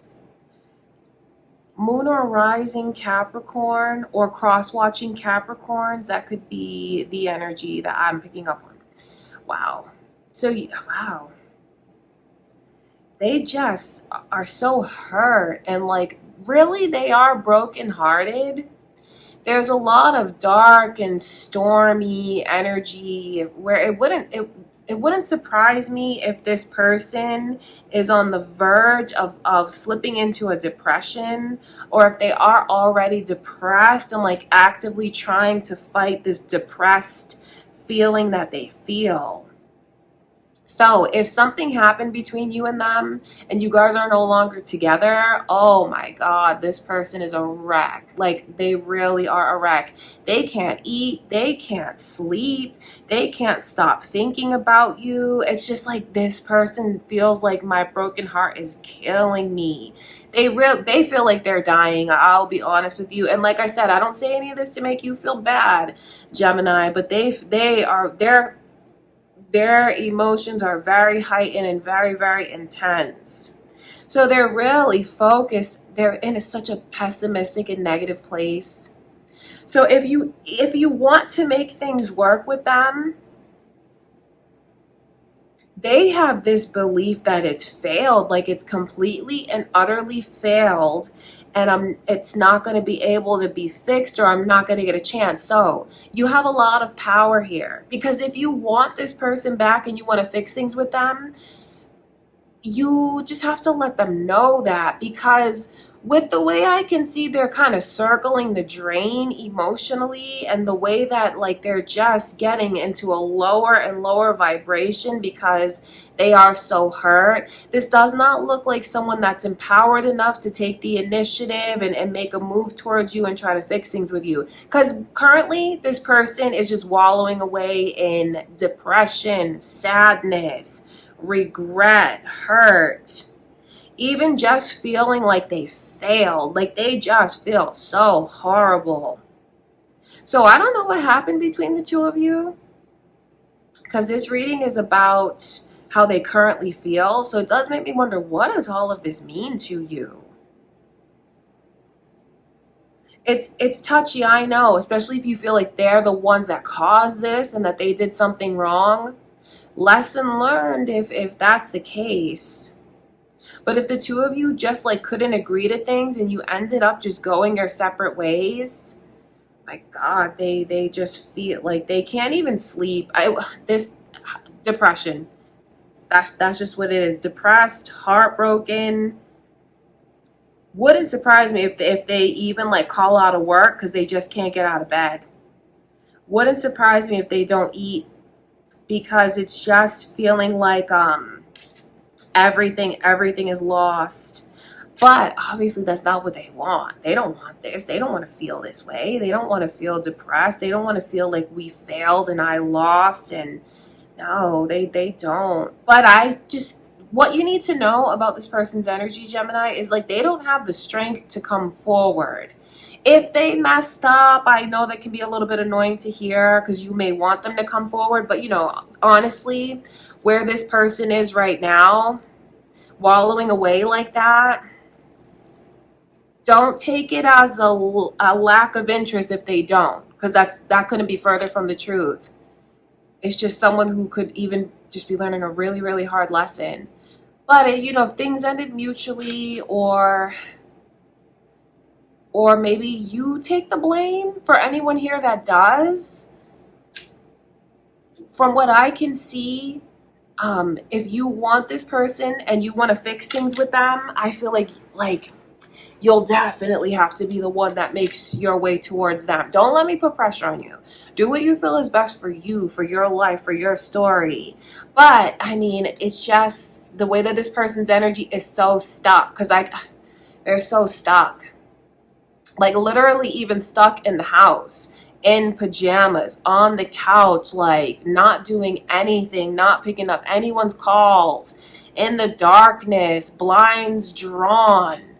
Moon or rising Capricorn or cross-watching Capricorns? That could be the energy that I'm picking up on. Wow. So, wow. They just are so hurt and like really they are brokenhearted. There's a lot of dark and stormy energy where it wouldn't surprise me if this person is on the verge of slipping into a depression, or if they are already depressed and like actively trying to fight this depressed feeling that they feel. So if something happened between you and them and you guys are no longer together, oh my God, this person is a wreck. Like they really are a wreck. They can't eat. They can't sleep. They can't stop thinking about you. It's just like this person feels like my broken heart is killing me. They feel like they're dying. I'll be honest with you. And like I said, I don't say any of this to make you feel bad, Gemini, but their emotions are very heightened and very, very intense. So they're really focused. They're in such a pessimistic and negative place. So if you want to make things work with them, they have this belief that it's failed, like it's completely and utterly failed, and it's not going to be able to be fixed, or I'm not going to get a chance. So you have a lot of power here, because if you want this person back and you want to fix things with them, you just have to let them know that, because with the way I can see they're kind of circling the drain emotionally, and the way that like they're just getting into a lower and lower vibration because they are so hurt, this does not look like someone that's empowered enough to take the initiative and make a move towards you and try to fix things with you. Because currently this person is just wallowing away in depression, sadness, regret, hurt, even just feeling like they failed, like they just feel so horrible. So I don't know what happened between the two of you, because this reading is about how they currently feel. So it does make me wonder, what does all of this mean to you? It's touchy, I know, especially if you feel like they're the ones that caused this and that they did something wrong. Lesson learned if that's the case. But if the two of you just like couldn't agree to things and you ended up just going your separate ways, my God, they just feel like they can't even sleep. This depression, that's just what it is. Depressed, heartbroken. Wouldn't surprise me if they even like call out of work because they just can't get out of bed. Wouldn't surprise me if they don't eat, because it's just feeling like everything is lost. But obviously that's not what they want. They don't want this. They don't want to feel this way. They don't want to feel depressed. They don't want to feel like we failed and I lost. And no, they don't. But what you need to know about this person's energy, Gemini, is like they don't have the strength to come forward. If they messed up, I know that can be a little bit annoying to hear because you may want them to come forward. But, honestly, where this person is right now, wallowing away like that, don't take it as a lack of interest if they don't, because that couldn't be further from the truth. It's just someone who could even just be learning a really, really hard lesson. But, if things ended mutually, or maybe you take the blame for anyone here that does, from what I can see, if you want this person and you want to fix things with them, I feel like you'll definitely have to be the one that makes your way towards them. Don't let me put pressure on you. Do what you feel is best for you, for your life, for your story. But it's just the way that this person's energy is so stuck, because they're so stuck. Like literally even stuck in the house. in pajamas, on the couch, like not doing anything, not picking up anyone's calls, in the darkness, blinds drawn.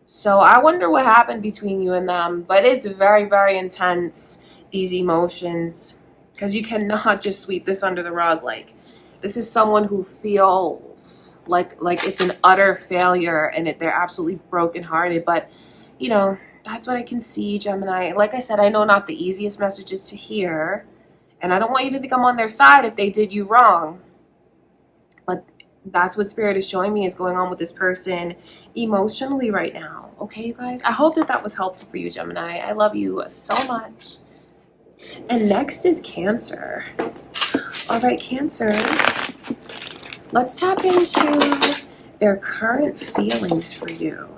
So I wonder what happened between you and them, but it's very, very intense, these emotions, because you cannot just sweep this under the rug. Like, this is someone who feels like it's an utter failure and they're absolutely brokenhearted. But, you know, that's what I can see, Gemini. Like I said, I know not the easiest messages to hear, and I don't want you to think I'm on their side if they did you wrong. But that's what Spirit is showing me is going on with this person emotionally right now. Okay, you guys? I hope that that was helpful for you, Gemini. I love you so much. And next is Cancer. All right, Cancer. Let's tap into their current feelings for you.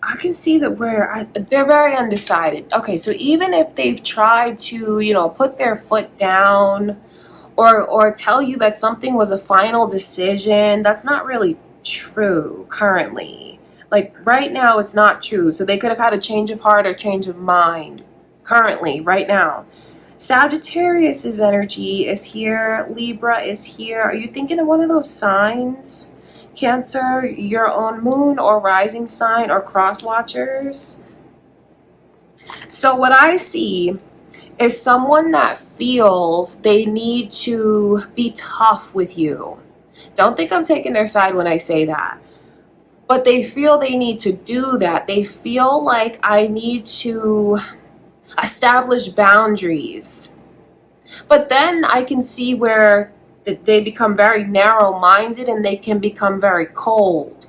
I can see that they're very undecided. Okay, so even if they've tried to, put their foot down or tell you that something was a final decision, that's not really true currently. Like right now, it's not true. So they could have had a change of heart or change of mind currently, right now. Sagittarius's energy is here. Libra is here. Are you thinking of one of those signs? Cancer, your own moon or rising sign or cross watchers. So what I see is someone that feels they need to be tough with you. Don't think I'm taking their side when I say that. But they feel they need to do that. They feel like I need to establish boundaries. But then I can see where they become very narrow-minded and they can become very cold.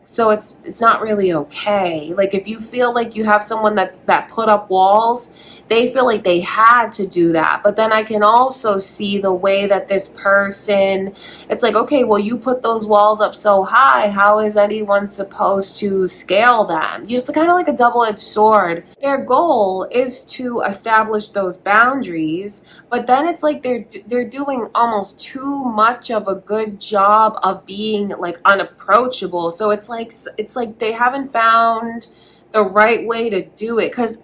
So it's not really okay. Like if you feel like you have someone that put up walls, they feel like they had to do that. But then I can also see the way that this person, it's like, okay, well, you put those walls up so high, how is anyone supposed to scale them? It's kind of like a double-edged sword. Their goal is to establish those boundaries, but then it's like they're doing almost too much of a good job of being like unapproachable. So it's like they haven't found the right way to do it, because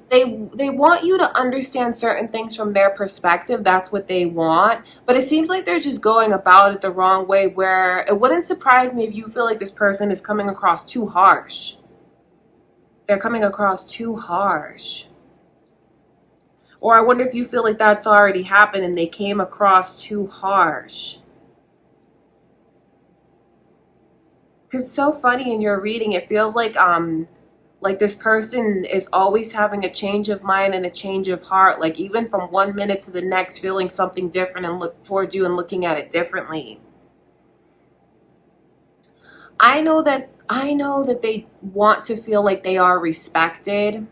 they want you to understand certain things from their perspective. That's what they want, but it seems like they're just going about it the wrong way, where it wouldn't surprise me if you feel like this person is coming across too harsh. They're coming across too harsh. Or I wonder if you feel like that's already happened and they came across too harsh. Because it's so funny in your reading, it feels like this person is always having a change of mind and a change of heart. Like even from one minute to the next, feeling something different and look toward you and looking at it differently. I know that they want to feel like they are respected.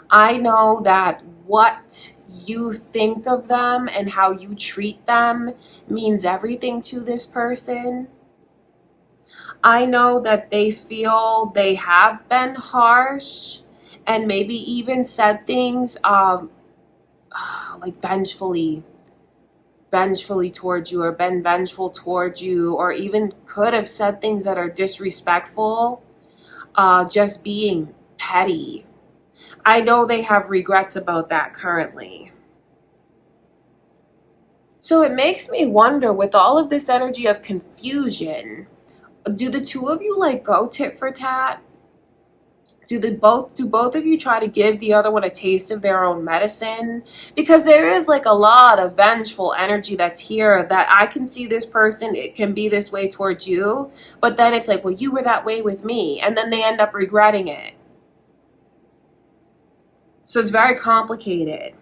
I know that what you think of them and how you treat them means everything to this person. I know that they feel they have been harsh and maybe even said things like vengefully towards you, or been vengeful towards you, or even could have said things that are disrespectful, just being petty. I know they have regrets about that currently. So it makes me wonder, with all of this energy of confusion, do the two of you like go tit for tat? Do both of you try to give the other one a taste of their own medicine? Because there is like a lot of vengeful energy that's here, that I can see this person, it can be this way towards you, but then it's like, well, you were that way with me, and then they end up regretting it. So it's very complicated,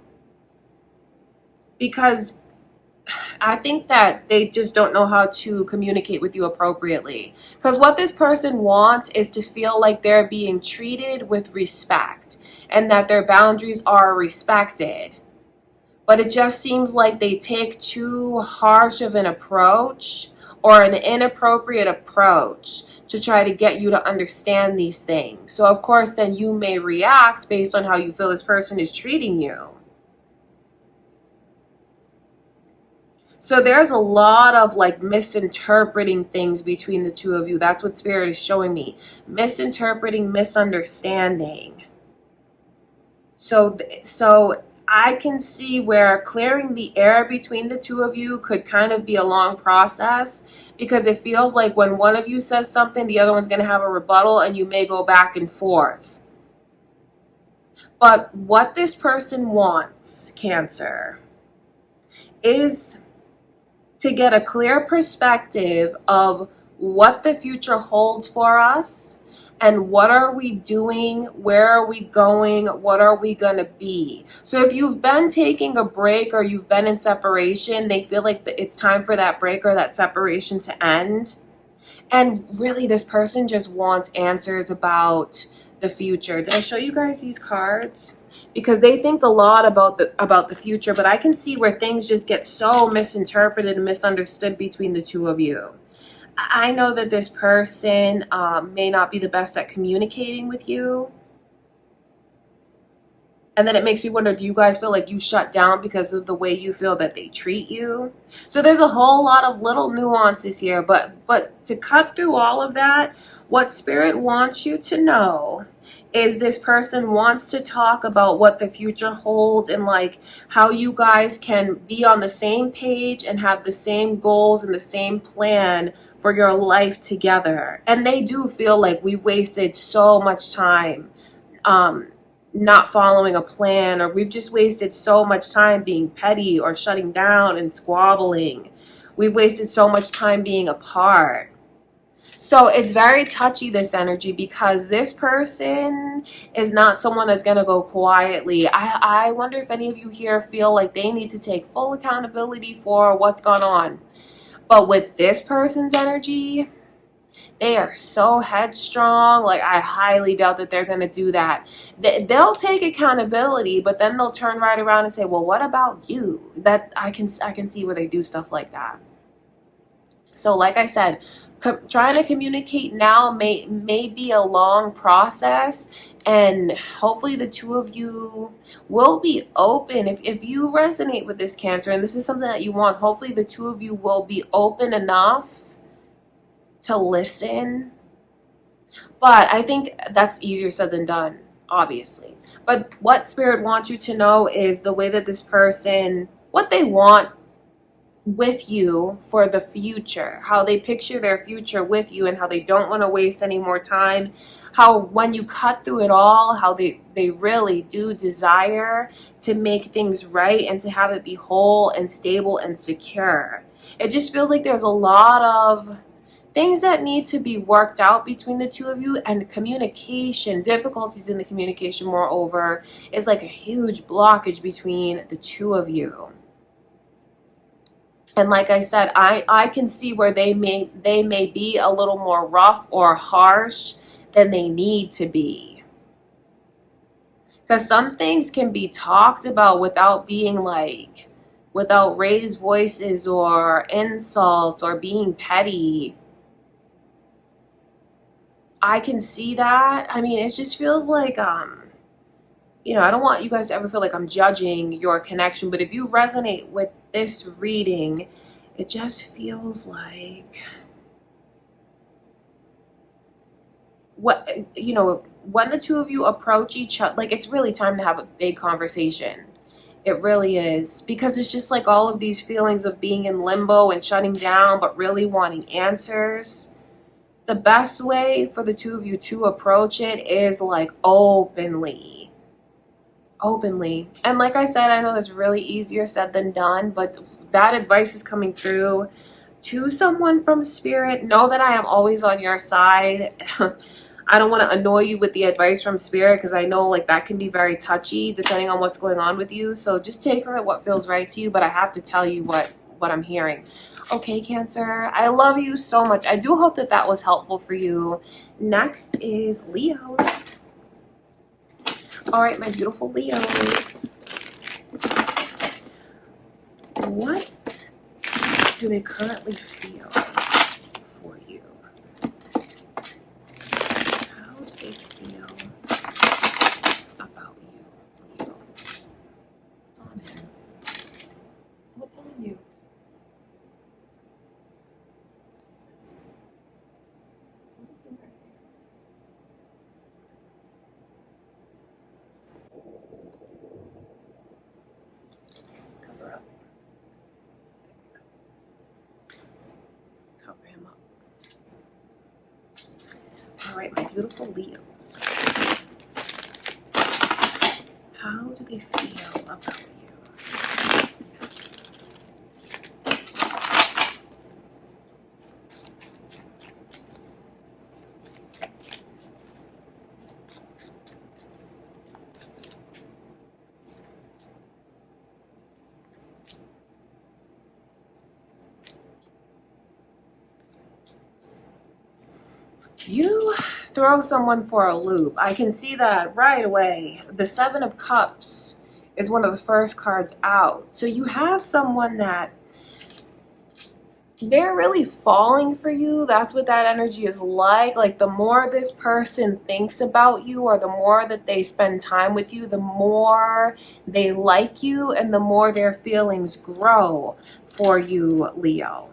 because I think that they just don't know how to communicate with you appropriately. Because what this person wants is to feel like they're being treated with respect. and that their boundaries are respected. But it just seems like they take too harsh of an approach or an inappropriate approach to try to get you to understand these things. So of course, then you may react based on how you feel this person is treating you. So there's a lot of like misinterpreting things between the two of you. That's what Spirit is showing me. Misinterpreting, misunderstanding. So I can see where clearing the air between the two of you could kind of be a long process, because it feels like when one of you says something, the other one's going to have a rebuttal and you may go back and forth. But what this person wants, Cancer, is to get a clear perspective of what the future holds for us and what are we doing, where are we going, what are we going to be. So if you've been taking a break or you've been in separation, they feel like it's time for that break or that separation to end. And really, this person just wants answers about the future. Did I show you guys these cards? Because they think a lot about the future, but I can see where things just get so misinterpreted and misunderstood between the two of you. I know that this person may not be the best at communicating with you. And then it makes me wonder, do you guys feel like you shut down because of the way you feel that they treat you? So there's a whole lot of little nuances here, but to cut through all of that, what Spirit wants you to know is this person wants to talk about what the future holds and like how you guys can be on the same page and have the same goals and the same plan for your life together. And they do feel like we've wasted so much time not following a plan, or we've just wasted so much time being petty or shutting down and squabbling. We've wasted so much time being apart. So it's very touchy, this energy, because this person is not someone that's going to go quietly. I wonder if any of you here feel like they need to take full accountability for what's gone on. But with this person's energy, they are so headstrong. Like, I highly doubt that they're going to do that. They'll take accountability, but then they'll turn right around and say, well, what about you? That I can see where they do stuff like that. So like I said, trying to communicate now may be a long process, and hopefully the two of you will be open. If you resonate with this, Cancer, and this is something that you want, hopefully the two of you will be open enough to listen. But I think that's easier said than done, obviously. But what Spirit wants you to know is the way that this person, what they want with you for the future, how they picture their future with you, and how they don't want to waste any more time, how when you cut through it all, how they really do desire to make things right and to have it be whole and stable and secure. It just feels like there's a lot of things that need to be worked out between the two of you, and communication, difficulties in the communication, moreover, is like a huge blockage between the two of you. And like I said, I can see where they may be a little more rough or harsh than they need to be. Because some things can be talked about without being like, without raised voices or insults or being petty. I can see that. I mean, it just feels like, you know, I don't want you guys to ever feel like I'm judging your connection, but if you resonate with this reading, it just feels like what, you know, when the two of you approach each other, like, it's really time to have a big conversation. It really is, because it's just like all of these feelings of being in limbo and shutting down, but really wanting answers. The best way for the two of you to approach it is like openly. And like I said, I know that's really easier said than done, but that advice is coming through to someone from Spirit. Know that I am always on your side. I don't want to annoy you with the advice from Spirit, because I know like that can be very touchy depending on what's going on with you. So just take from it what feels right to you, but I have to tell you what I'm hearing. Okay, Cancer, I love you so much. I do hope that that was helpful for you. Next is Leo. All right, my beautiful Leos. What do they currently feel for you? How do they feel about you, Leo? What's on him? What's on you? What is this? What is in right here? Cover up. Cover him up. All right, my beautiful Leos. How do they feel about you? You throw someone for a loop. I can see that right away. The Seven of Cups is one of the first cards out. So you have someone that they're really falling for you. That's what that energy is like. Like the more this person thinks about you or the more that they spend time with you, the more they like you and the more their feelings grow for you, Leo.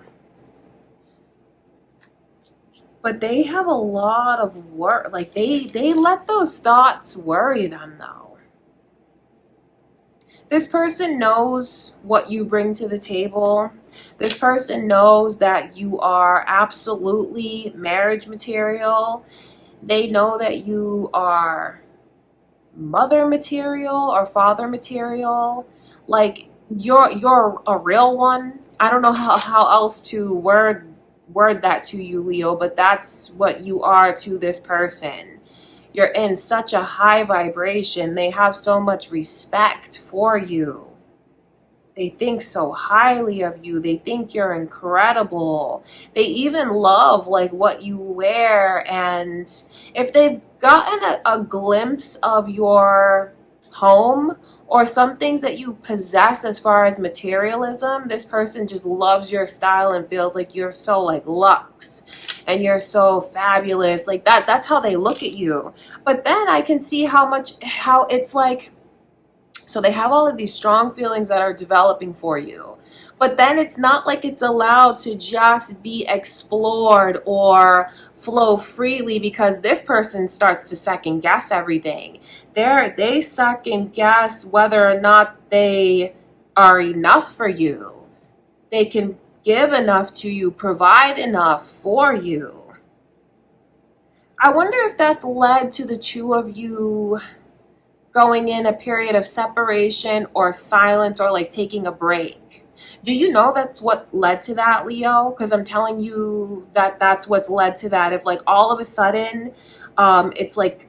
But they have a lot of work. Like they let those thoughts worry them though. This person knows what you bring to the table. This person knows that you are absolutely marriage material. They know that you are mother material or father material. Like you're a real one. I don't know how else to word that to you, Leo, but that's what you are to this person. You're in such a high vibration. They have so much respect for you. They think so highly of you. They think you're incredible. They even love like what you wear. And if they've gotten a glimpse of your home or some things that you possess as far as materialism, this person just loves your style and feels like you're so like luxe and you're so fabulous. Like that's how they look at you. But then I can see how it's like, so they have all of these strong feelings that are developing for you. But then it's not like it's allowed to just be explored or flow freely because this person starts to second guess everything. They second guess whether or not they are enough for you. They can give enough to you, provide enough for you. I wonder if that's led to the two of you going in a period of separation or silence or like taking a break. Do you know that's what led to that, Leo? Because I'm telling you that that's what's led to that. If like all of a sudden it's like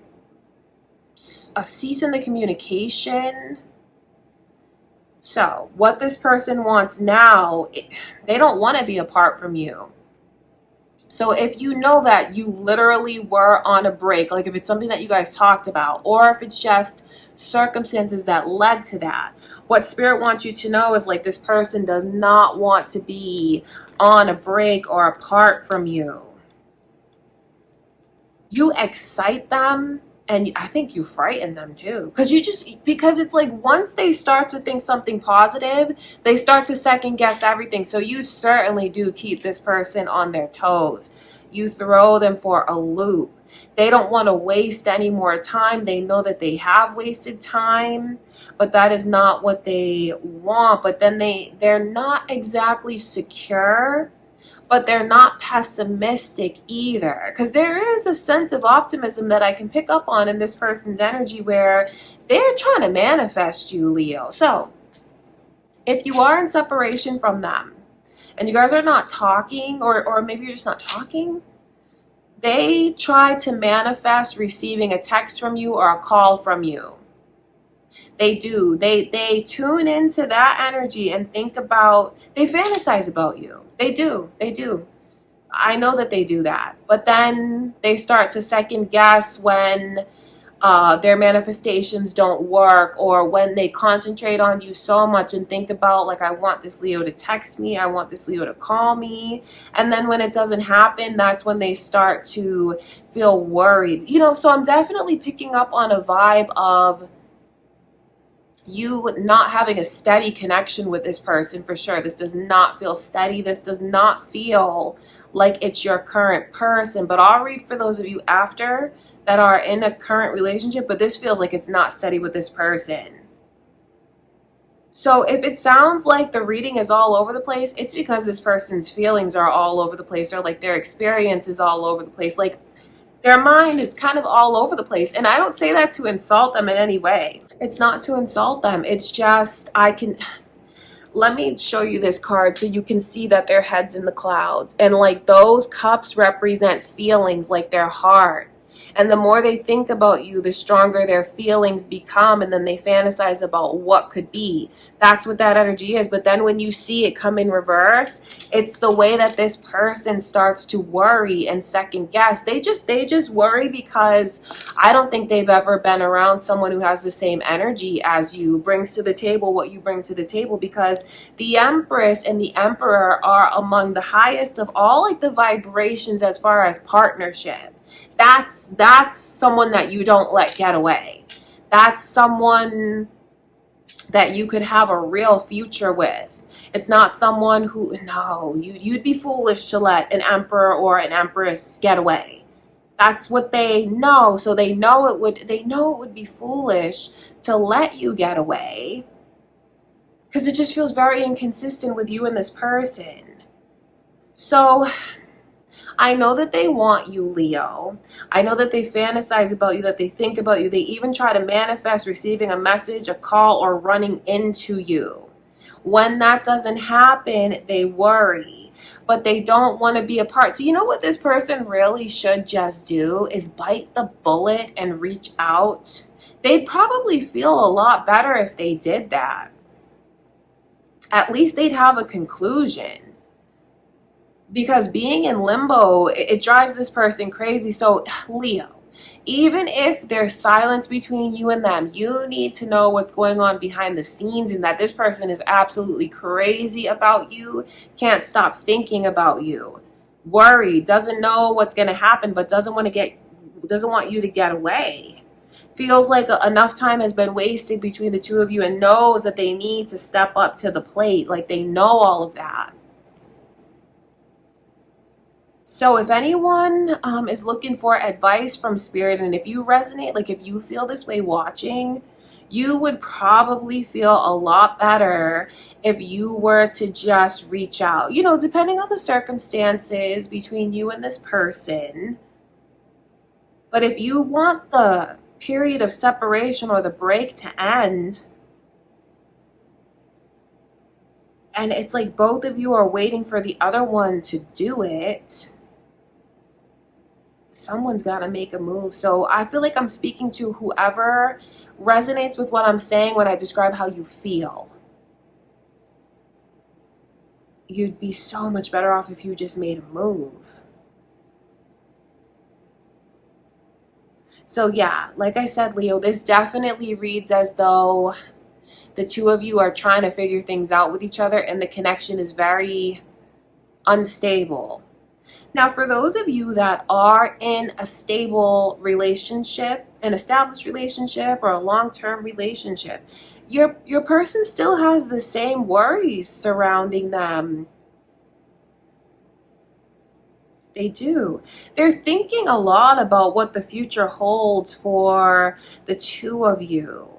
a cease in the communication. So what this person wants now, they don't want to be apart from you. So if you know that you literally were on a break, like if it's something that you guys talked about, or if it's just circumstances that led to that, what Spirit wants you to know is like this person does not want to be on a break or apart from you. You excite them. And I think you frighten them too. Because it's like once they start to think something positive, they start to second guess everything. So you certainly do keep this person on their toes. You throw them for a loop. They don't want to waste any more time. They know that they have wasted time, but that is not what they want. But then they're not exactly secure, but they're not pessimistic either, because there is a sense of optimism that I can pick up on in this person's energy where they're trying to manifest you, Leo. So if you are in separation from them and you guys are not talking, or maybe you're just not talking, they try to manifest receiving a text from you or a call from you. They do. They tune into that energy and they fantasize about you. They do. I know that they do that. But then they start to second guess when their manifestations don't work, or when they concentrate on you so much and think about, like, I want this Leo to text me, I want this Leo to call me, and then when it doesn't happen, that's when they start to feel worried. So I'm definitely picking up on a vibe of you not having a steady connection with this person for sure. This does not feel steady. This does not feel like it's your current person. But I'll read for those of you after that are in a current relationship, but this feels like it's not steady with this person. So if it sounds like the reading is all over the place, it's because this person's feelings are all over the place, or like their experience is all over the place. Like their mind is kind of all over the place. And I don't say that to insult them in any way. It's not to insult them. It's just, let me show you this card so you can see that their head's in the clouds. And like those cups represent feelings, like their heart. And the more they think about you, the stronger their feelings become. And then they fantasize about what could be. That's what that energy is. But then when you see it come in reverse, it's the way that this person starts to worry and second guess. They just worry because I don't think they've ever been around someone who has the same energy as you, brings to the table what you bring to the table. Because the Empress and the Emperor are among the highest of all, like the vibrations as far as partnership. That's someone that you don't let get away. That's someone that you could have a real future with. It's not someone who, no, you'd be foolish to let an emperor or an empress get away. That's what they know. So they know it would be foolish to let you get away, because it just feels very inconsistent with you and this person. So I know that they want you, Leo. I know that they fantasize about you, that they think about you. They even try to manifest receiving a message, a call, or running into you. When that doesn't happen, they worry, but they don't want to be apart. So you know what this person really should just do is bite the bullet and reach out. They'd probably feel a lot better if they did that. At least they'd have a conclusion. Because being in limbo, it drives this person crazy. So Leo, even if there's silence between you and them, you need to know what's going on behind the scenes, and that this person is absolutely crazy about you, can't stop thinking about you, worried, doesn't know what's going to happen, but doesn't want you to get away. Feels like enough time has been wasted between the two of you, and knows that they need to step up to the plate. Like they know all of that. So if anyone is looking for advice from Spirit, and if you resonate, like if you feel this way watching, you would probably feel a lot better if you were to just reach out, depending on the circumstances between you and this person. But if you want the period of separation or the break to end, and it's like both of you are waiting for the other one to do it, someone's got to make a move. So I feel like I'm speaking to whoever resonates with what I'm saying when I describe how you feel. You'd be so much better off if you just made a move. So yeah, like I said, Leo, this definitely reads as though the two of you are trying to figure things out with each other, and the connection is very unstable. Now, for those of you that are in a stable relationship, an established relationship, or a long-term relationship, your person still has the same worries surrounding them. They do. They're thinking a lot about what the future holds for the two of you.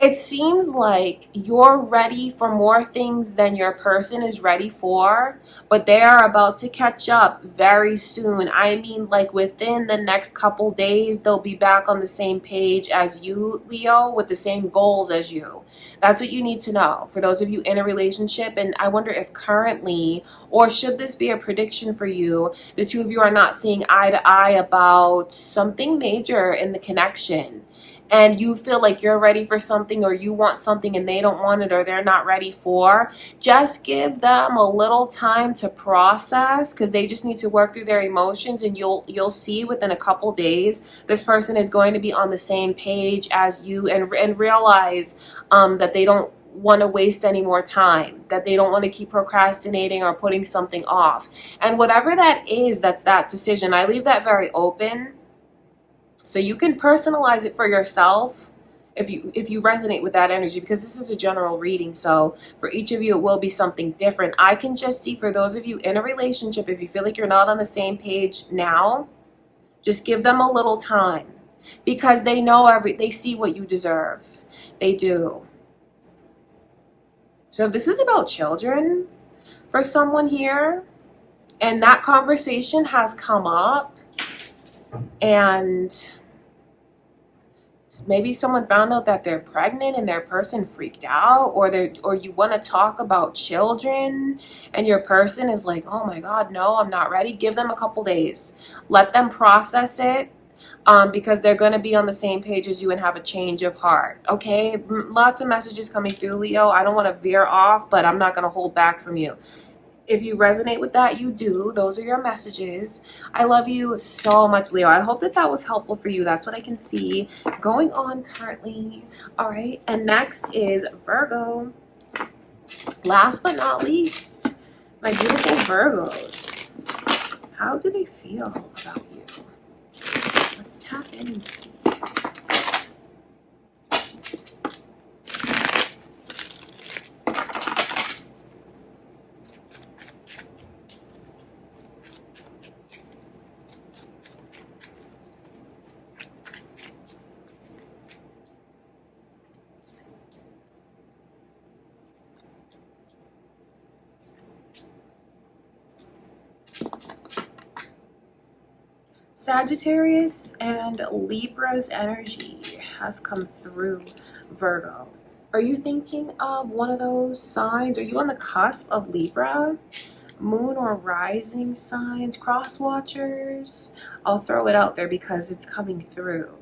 It seems like you're ready for more things than your person is ready for, but they are about to catch up very soon. I mean, like within the next couple days, they'll be back on the same page as you, Leo, with the same goals as you. That's what you need to know for those of you in a relationship. And I wonder if currently, or should this be a prediction for you, the two of you are not seeing eye to eye about something major in the connection. and you feel like you're ready for something, or you want something and they don't want it, or they're not ready for, just give them a little time to process, because they just need to work through their emotions, and you'll see within a couple days this person is going to be on the same page as you, and realize that they don't want to waste any more time, that they don't want to keep procrastinating or putting something off. And whatever that is, that's that decision. I leave that very open, so you can personalize it for yourself if you resonate with that energy, because this is a general reading, so for each of you it will be something different. I can just see, for those of you in a relationship, if you feel like you're not on the same page now, just give them a little time, because they know they see what you deserve. They do. So if this is about children for someone here, and that conversation has come up, and maybe someone found out that they're pregnant and their person freaked out, or you want to talk about children and your person is like, oh my God, no, I'm not ready. Give them a couple days. Let them process it, because they're going to be on the same page as you and have a change of heart. Okay, lots of messages coming through, Leo. I don't want to veer off, but I'm not going to hold back from you. If you resonate with that, you do. Those are your messages. I love you so much, Leo. I hope that that was helpful for you. That's what I can see going on currently. All right. And next is Virgo. Last but not least, my beautiful Virgos. How do they feel about you? Let's tap in and see. Sagittarius and Libra's energy has come through, Virgo. Are you thinking of one of those signs? Are you on the cusp of Libra? Moon or rising signs, cross watchers? I'll throw it out there because it's coming through.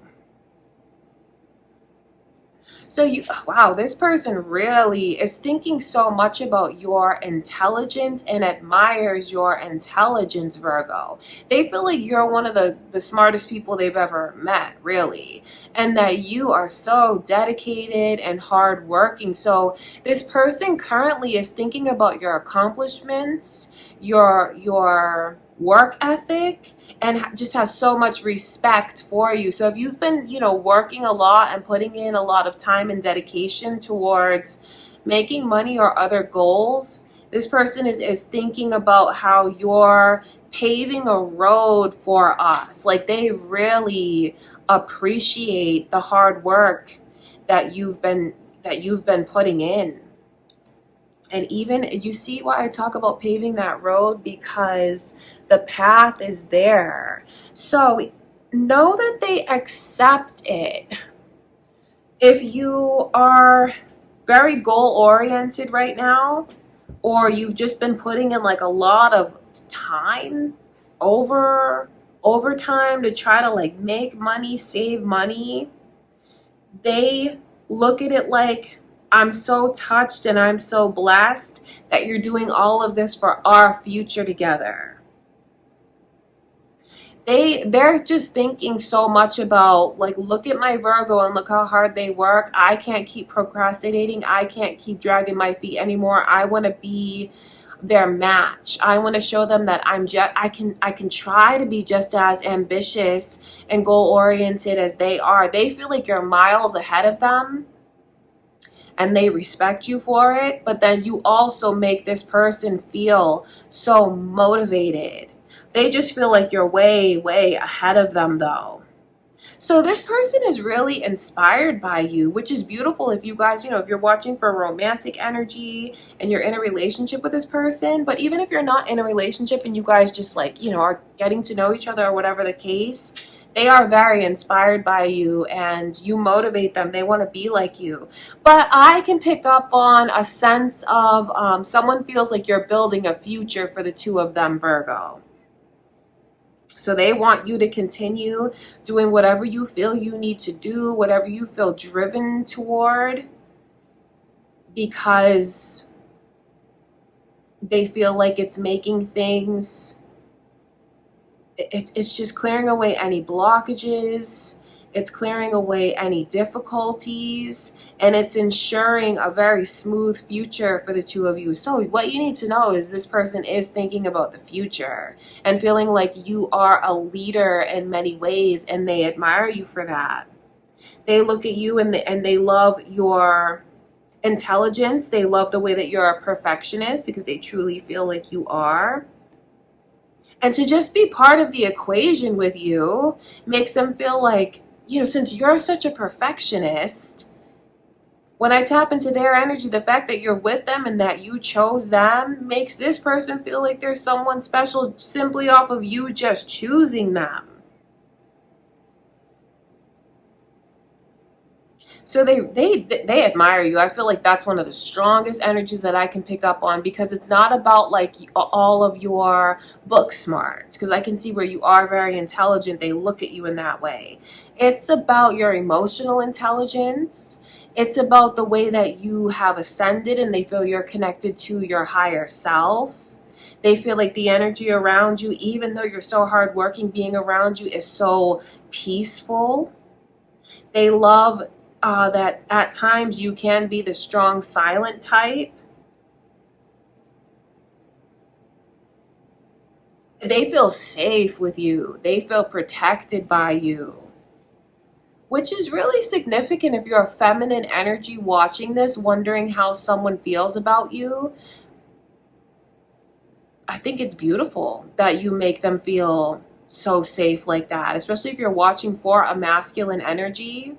So wow, this person really is thinking so much about your intelligence and admires your intelligence, Virgo. They feel like you're one of the smartest people they've ever met, really. And that you are so dedicated and hardworking. So this person currently is thinking about your accomplishments, your work ethic, and just has so much respect for you. So if you've been, working a lot and putting in a lot of time and dedication towards making money or other goals, this person is thinking about how you're paving a road for us. Like, they really appreciate the hard work that you've been putting in. And even, you see why I talk about paving that road, because the path is there. So know that they accept it. If you are very goal oriented right now, or you've just been putting in like a lot of time, overtime to try to like make money, save money, they look at it like, I'm so touched and I'm so blessed that you're doing all of this for our future together. They're just thinking so much about, like, look at my Virgo and look how hard they work. I can't keep procrastinating. I can't keep dragging my feet anymore. I want to be their match. I want to show them that I can try to be just as ambitious and goal oriented as they are. They feel like you're miles ahead of them, and they respect you for it. But then you also make this person feel so motivated. They just feel like you're way, way ahead of them, though. So this person is really inspired by you, which is beautiful if you guys, if you're watching for romantic energy and you're in a relationship with this person. But even if you're not in a relationship and you guys just like, are getting to know each other or whatever the case, they are very inspired by you and you motivate them. They want to be like you. But I can pick up on a sense of someone feels like you're building a future for the two of them, Virgo. So they want you to continue doing whatever you feel you need to do, whatever you feel driven toward, because they feel like it's making things, it's just clearing away any blockages, it's clearing away any difficulties, and it's ensuring a very smooth future for the two of you. So what you need to know is this person is thinking about the future and feeling like you are a leader in many ways, and they admire you for that. They look at you and they love your intelligence. They love the way that you're a perfectionist, because they truly feel like you are. And to just be part of the equation with you makes them feel like, since you're such a perfectionist, when I tap into their energy, the fact that you're with them and that you chose them makes this person feel like there's someone special simply off of you just choosing them. So they admire you. I feel like that's one of the strongest energies that I can pick up on, because it's not about like all of your book smarts, because I can see where you are very intelligent. They look at you in that way. It's about your emotional intelligence. It's about the way that you have ascended and they feel you're connected to your higher self. They feel like the energy around you, even though you're so hardworking, being around you is so peaceful. They love that at times you can be the strong, silent type. They feel safe with you. They feel protected by you, which is really significant if you're a feminine energy watching this, wondering how someone feels about you. I think it's beautiful that you make them feel so safe like that, especially if you're watching for a masculine energy.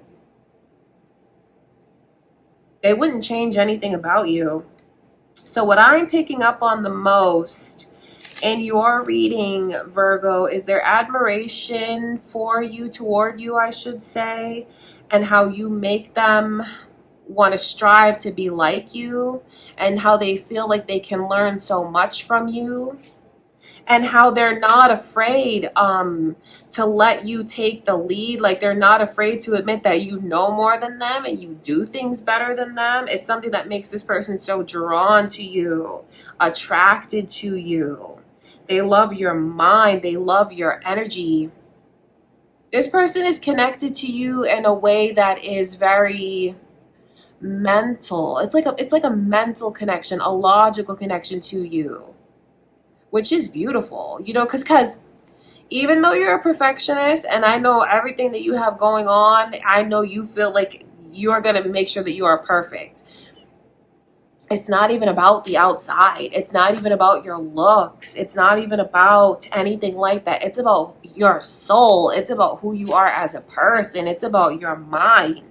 They wouldn't change anything about you. So what I'm picking up on the most in your reading, Virgo, is their admiration for you, toward you, I should say, and how you make them want to strive to be like you, and how they feel like they can learn so much from you, and how they're not afraid to let you take the lead. Like, they're not afraid to admit that you know more than them and you do things better than them. It's something that makes this person so drawn to you, attracted to you. They love your mind. They love your energy. This person is connected to you in a way that is very mental. It's like a mental connection, a logical connection to you, which is beautiful, because even though you're a perfectionist and I know everything that you have going on, I know you feel like you're going to make sure that you are perfect. It's not even about the outside. It's not even about your looks. It's not even about anything like that. It's about your soul. It's about who you are as a person. It's about your mind.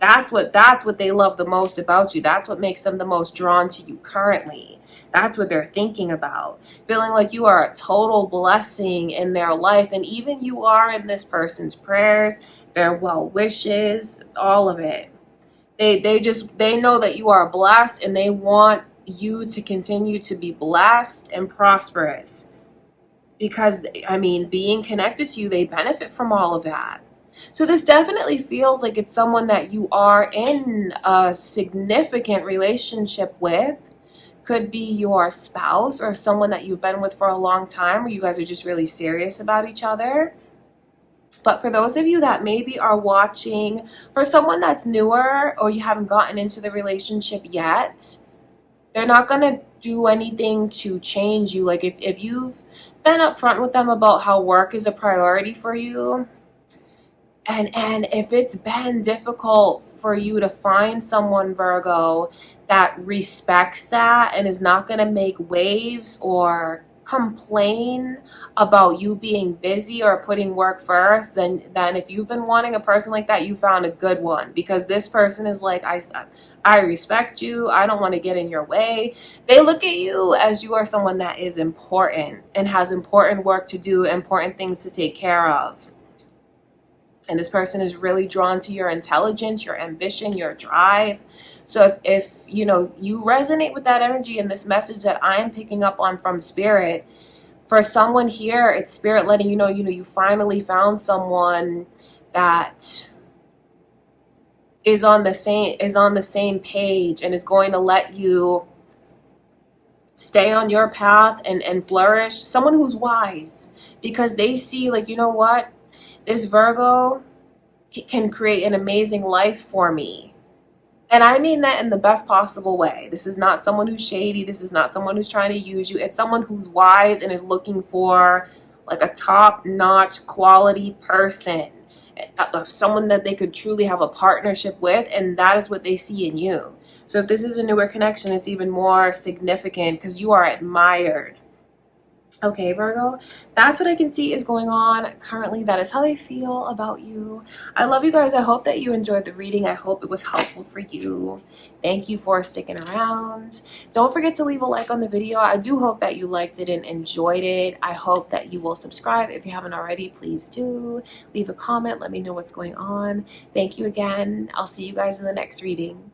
That's what they love the most about you. That's what makes them the most drawn to you currently. That's what they're thinking about. Feeling like you are a total blessing in their life. And even you are in this person's prayers, their well wishes, all of it. They know that you are blessed, and they want you to continue to be blessed and prosperous. Because, being connected to you, they benefit from all of that. So this definitely feels like it's someone that you are in a significant relationship with. Could be your spouse or someone that you've been with for a long time, where you guys are just really serious about each other. But for those of you that maybe are watching for someone that's newer, or you haven't gotten into the relationship yet, they're not going to do anything to change you. Like if you've been upfront with them about how work is a priority for you, and if it's been difficult for you to find someone, Virgo, that respects that and is not going to make waves or complain about you being busy or putting work first, then if you've been wanting a person like that, you found a good one. Because this person is like, I respect you. I don't want to get in your way. They look at you as you are someone that is important and has important work to do, important things to take care of. And this person is really drawn to your intelligence, your ambition, your drive. So if you resonate with that energy and this message that I'm picking up on from Spirit, For someone here, it's spirit letting you know, you finally found someone that is on the same page and is going to let you stay on your path and flourish. Someone who's wise, because they see, like, you know what, this Virgo can create an amazing life for me. And I mean that in the best possible way. This is not someone who's shady. This is not someone who's trying to use you. It's someone who's wise and is looking for like a top-notch quality person, someone that they could truly have a partnership with, and that is what they see in you. So if this is a newer connection, it's even more significant because you are admired. Okay, Virgo, that's what I can see is going on currently. That is how they feel about you. I love you guys. I hope that you enjoyed the reading. I hope it was helpful for you. Thank you for sticking around. Don't forget to leave a like on the video. I do hope that you liked it and enjoyed it. I hope that you will subscribe. If you haven't already, please do. Leave a comment. Let me know what's going on. Thank you again. I'll see you guys in the next reading.